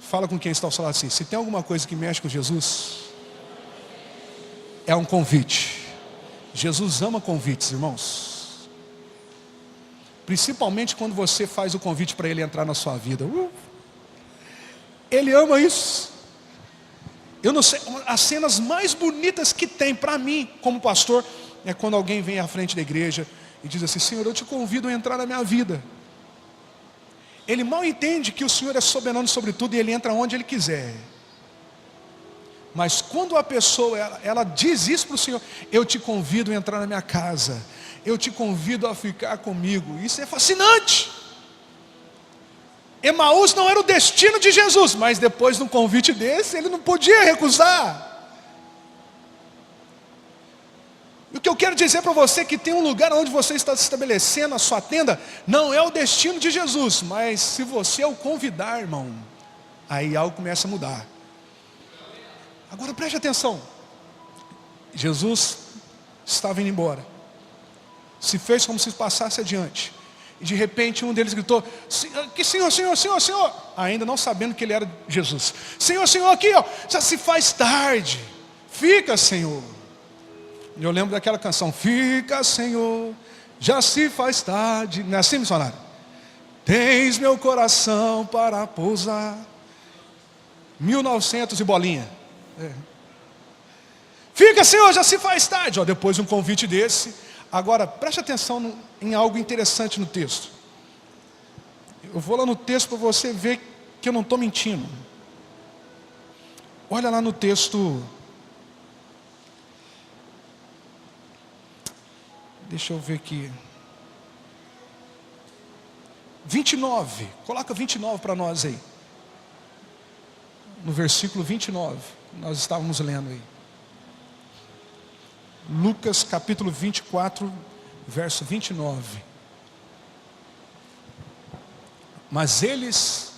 Fala com quem está ao seu lado assim: se tem alguma coisa que mexe com Jesus, é um convite. Jesus ama convites, irmãos. Principalmente quando você faz o convite para Ele entrar na sua vida. Ele ama isso. Eu não sei, as cenas mais bonitas que tem para mim como pastor é quando alguém vem à frente da igreja e diz assim: Senhor, eu te convido a entrar na minha vida. Ele mal entende que o Senhor é soberano sobre tudo e Ele entra onde Ele quiser. Mas quando a pessoa, ela diz isso para o Senhor: eu te convido a entrar na minha casa, eu te convido a ficar comigo. Isso é fascinante. Emaús não era o destino de Jesus, mas depois de um convite desse, Ele não podia recusar. E o que eu quero dizer para você é que tem um lugar onde você está estabelecendo a sua tenda, não é o destino de Jesus, mas se você o convidar, irmão, aí algo começa a mudar. Agora preste atenção. Jesus estava indo embora. Se fez como se passasse adiante. E de repente um deles gritou: Senhor, ainda não sabendo que Ele era Jesus. Senhor, aqui, já se faz tarde. Fica, Senhor. E eu lembro daquela canção: fica, Senhor, já se faz tarde. Não é assim, missionário? Tens meu coração para pousar. 1900 e bolinha. Fica, Senhor, já se faz tarde. Depois de um convite desse. Agora, preste atenção em algo interessante no texto. Eu vou lá no texto para você ver que eu não estou mentindo. Olha lá no texto, deixa eu ver aqui, 29, coloca 29 para nós aí. No versículo 29, nós estávamos lendo aí. Lucas capítulo 24, verso 29. Mas eles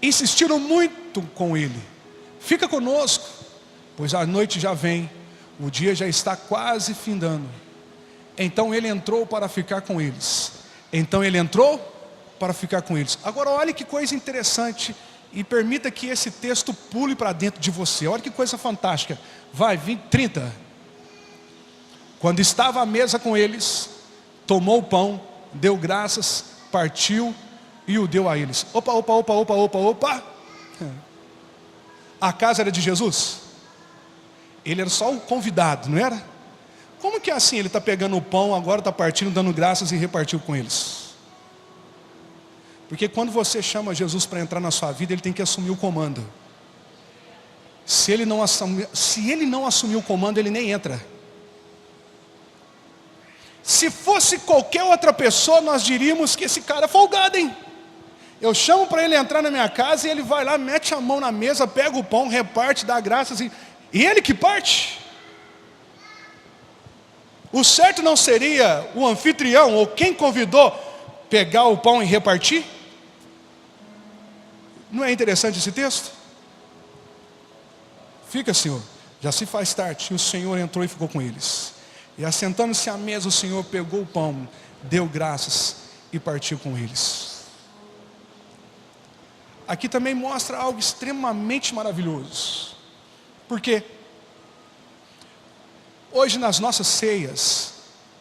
insistiram muito com ele: fica conosco, pois a noite já vem, o dia já está quase findando. Então ele entrou para ficar com eles. Agora olhe que coisa interessante, e permita que esse texto pule para dentro de você. Olha que coisa fantástica. Vai, 30. Quando estava à mesa com eles, tomou o pão, deu graças, partiu e o deu a eles. Opa. A casa era de Jesus? Ele era só o convidado, não era? Como que é assim? Ele está pegando o pão, agora está partindo, dando graças e repartiu com eles. Porque quando você chama Jesus para entrar na sua vida, ele tem que assumir o comando. Se ele não assumir o comando, ele nem entra. Se fosse qualquer outra pessoa, nós diríamos que esse cara é folgado, hein? Eu chamo para ele entrar na minha casa e ele vai lá, mete a mão na mesa, pega o pão, reparte, dá graças e ele que parte. O certo não seria o anfitrião ou quem convidou pegar o pão e repartir? Não é interessante esse texto? Fica, Senhor, já se faz tarde. E o Senhor entrou e ficou com eles. E assentando-se à mesa, o Senhor pegou o pão, deu graças e partiu com eles. Aqui também mostra algo extremamente maravilhoso. Porque hoje nas nossas ceias,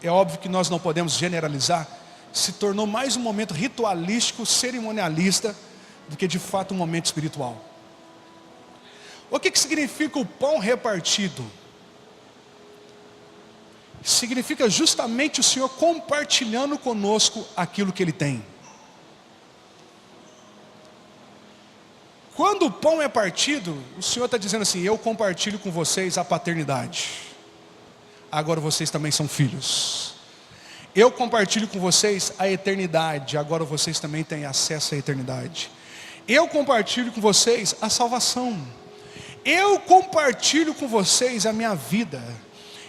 é óbvio que nós não podemos generalizar, se tornou mais um momento ritualístico, cerimonialista, do que de fato um momento espiritual. O que significa o pão repartido? Significa justamente o Senhor compartilhando conosco aquilo que Ele tem. Quando o pão é partido, o Senhor está dizendo assim: eu compartilho com vocês a paternidade. Agora vocês também são filhos. Eu compartilho com vocês a eternidade. Agora vocês também têm acesso à eternidade. Eu compartilho com vocês a salvação. Eu compartilho com vocês a minha vida.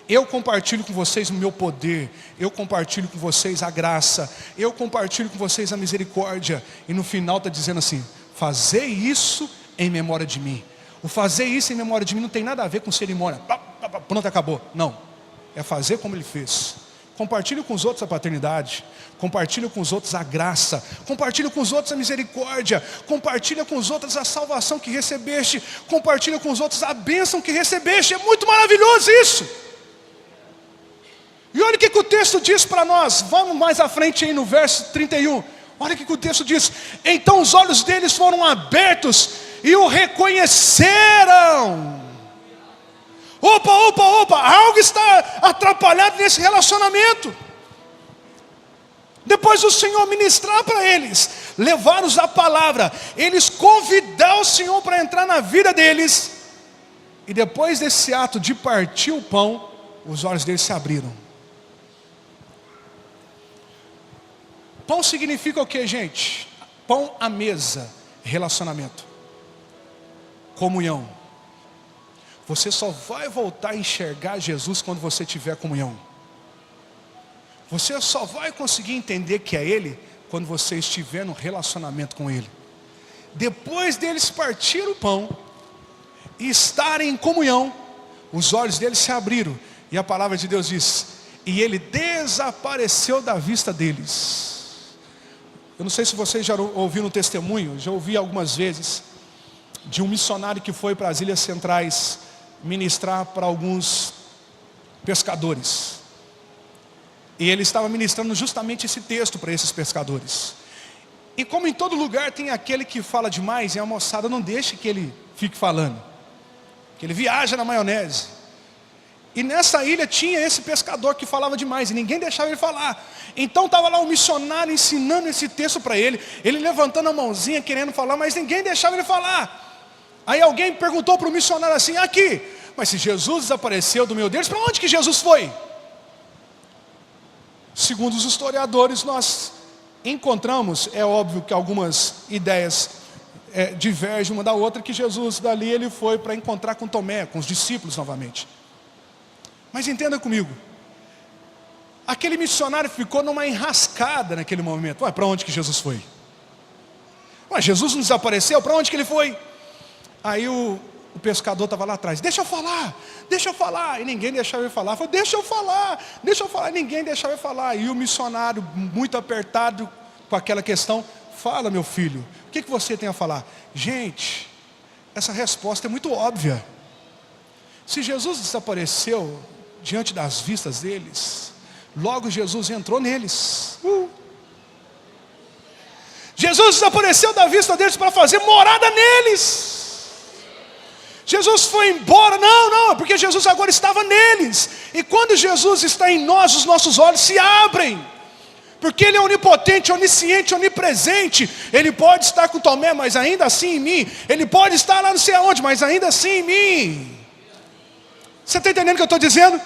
Eu compartilho com vocês o meu poder. Eu compartilho com vocês a graça. Eu compartilho com vocês a misericórdia. E no final está dizendo assim: fazer isso em memória de mim. O fazer isso em memória de mim não tem nada a ver com cerimônia. Pronto, acabou. Não. É fazer como Ele fez. Compartilhe com os outros a paternidade. Compartilhe com os outros a graça. Compartilhe com os outros a misericórdia. Compartilhe com os outros a salvação que recebeste. Compartilhe com os outros a bênção que recebeste. É muito maravilhoso isso. E olha o que o texto diz para nós. Vamos mais à frente aí no verso 31. Olha o que o texto diz: então os olhos deles foram abertos e o reconheceram. Opa, algo está atrapalhado nesse relacionamento. Depois do Senhor ministrar para eles, levar-os a palavra, eles convidar o Senhor para entrar na vida deles, e depois desse ato de partir o pão, os olhos deles se abriram. Pão significa o que, gente? Pão à mesa, relacionamento, comunhão. Você só vai voltar a enxergar Jesus quando você tiver comunhão. Você só vai conseguir entender que é Ele quando você estiver no relacionamento com Ele. Depois deles partir o pão e estarem em comunhão, os olhos deles se abriram. E a palavra de Deus diz: e Ele desapareceu da vista deles. Eu não sei se vocês já ouviram um testemunho, já ouvi algumas vezes, de um missionário que foi para as Ilhas Centrais ministrar para alguns pescadores. E ele estava ministrando justamente esse texto para esses pescadores. E como em todo lugar tem aquele que fala demais, e a moçada não deixa que ele fique falando, que ele viaja na maionese. E nessa ilha tinha esse pescador que falava demais, e ninguém deixava ele falar. Então estava lá um missionário ensinando esse texto para ele, ele levantando a mãozinha querendo falar, mas ninguém deixava ele falar. Aí alguém perguntou para o missionário assim: aqui, mas se Jesus desapareceu do meio deles, para onde que Jesus foi? Segundo os historiadores, nós encontramos, é óbvio que algumas ideias divergem uma da outra, que Jesus dali ele foi para encontrar com Tomé, com os discípulos novamente. Mas entenda comigo, aquele missionário ficou numa enrascada naquele momento. Ué, para onde que Jesus foi? Ué, Jesus não desapareceu, para onde que ele foi? Aí o pescador estava lá atrás: deixa eu falar, e ninguém deixava ele falar. Falou: deixa eu falar, e ninguém deixava ele falar. E o missionário, muito apertado com aquela questão: fala, meu filho, o que você tem a falar? Gente, essa resposta é muito óbvia. Se Jesus desapareceu diante das vistas deles, logo Jesus entrou neles. Jesus desapareceu da vista deles para fazer morada neles. Jesus foi embora, não, porque Jesus agora estava neles. E quando Jesus está em nós, os nossos olhos se abrem, porque Ele é onipotente, onisciente, onipresente. Ele pode estar com Tomé, mas ainda assim em mim. Ele pode estar lá não sei aonde, mas ainda assim em mim. Você está entendendo o que eu estou dizendo?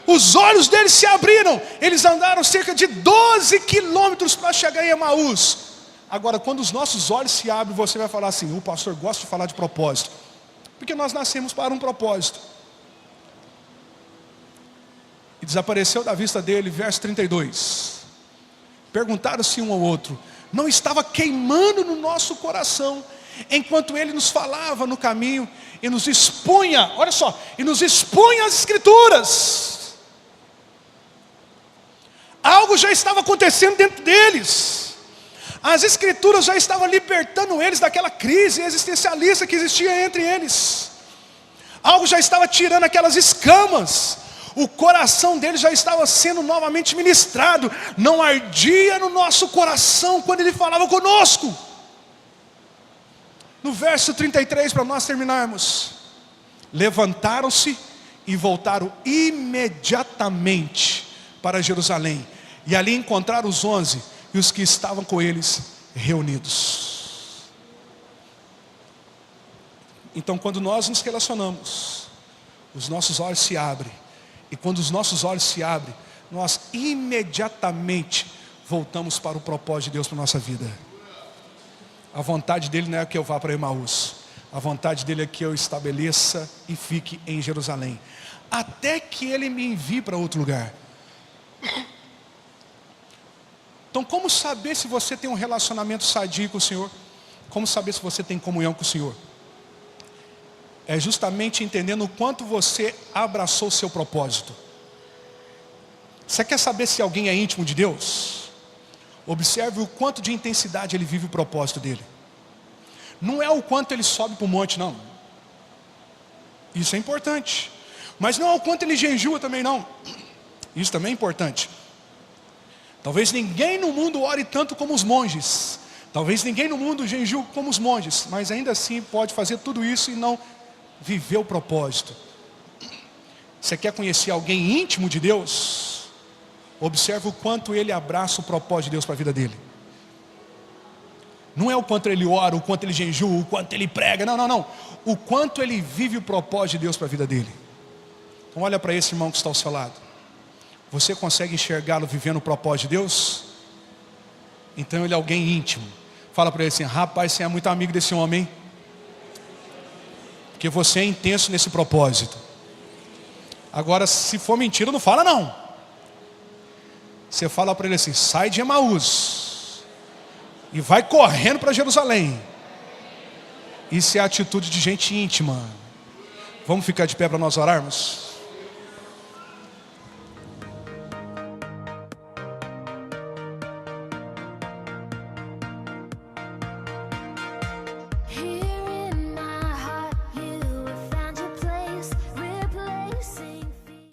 Os olhos deles se abriram. Eles andaram cerca de 12 quilômetros para chegar em Emaús. Agora, quando os nossos olhos se abrem, você vai falar assim: o pastor gosta de falar de propósito. Porque nós nascemos para um propósito. E desapareceu da vista dele, verso 32. Perguntaram-se um ao outro: não estava queimando no nosso coração, enquanto ele nos falava no caminho, e nos expunha, olha só, e nos expunha as escrituras. Algo já estava acontecendo dentro deles. As escrituras já estavam libertando eles daquela crise existencialista que existia entre eles. Algo já estava tirando aquelas escamas. O coração deles já estava sendo novamente ministrado. Não ardia no nosso coração quando ele falava conosco. No verso 33, para nós terminarmos: levantaram-se e voltaram imediatamente para Jerusalém, e ali encontraram os 11 e os que estavam com eles reunidos. Então, quando nós nos relacionamos, os nossos olhos se abrem. E quando os nossos olhos se abrem, nós imediatamente voltamos para o propósito de Deus para a nossa vida. A vontade dele não é que eu vá para Emaús. A vontade dele é que eu estabeleça e fique em Jerusalém, até que ele me envie para outro lugar. Então, como saber se você tem um relacionamento sadio com o Senhor? Como saber se você tem comunhão com o Senhor? É justamente entendendo o quanto você abraçou o seu propósito. Você quer saber se alguém é íntimo de Deus? Observe o quanto de intensidade ele vive o propósito dele. Não é o quanto ele sobe para o monte, não. Isso é importante. Mas não é o quanto ele jejua também, não. Isso também é importante. Talvez ninguém no mundo ore tanto como os monges. Talvez ninguém no mundo jejue como os monges. Mas ainda assim pode fazer tudo isso e não viver o propósito. Você quer conhecer alguém íntimo de Deus? Observe o quanto ele abraça o propósito de Deus para a vida dele. Não é o quanto ele ora, o quanto ele jejua, o quanto ele prega. Não. O quanto ele vive o propósito de Deus para a vida dele. Então olha para esse irmão que está ao seu lado. Você consegue enxergá-lo vivendo o propósito de Deus? Então ele é alguém íntimo. Fala para ele assim: rapaz, você é muito amigo desse homem, hein? Porque você é intenso nesse propósito. Agora, se for mentira, não fala não. Você fala para ele assim: sai de Emaús e vai correndo para Jerusalém. Isso é a atitude de gente íntima. Vamos ficar de pé para nós orarmos?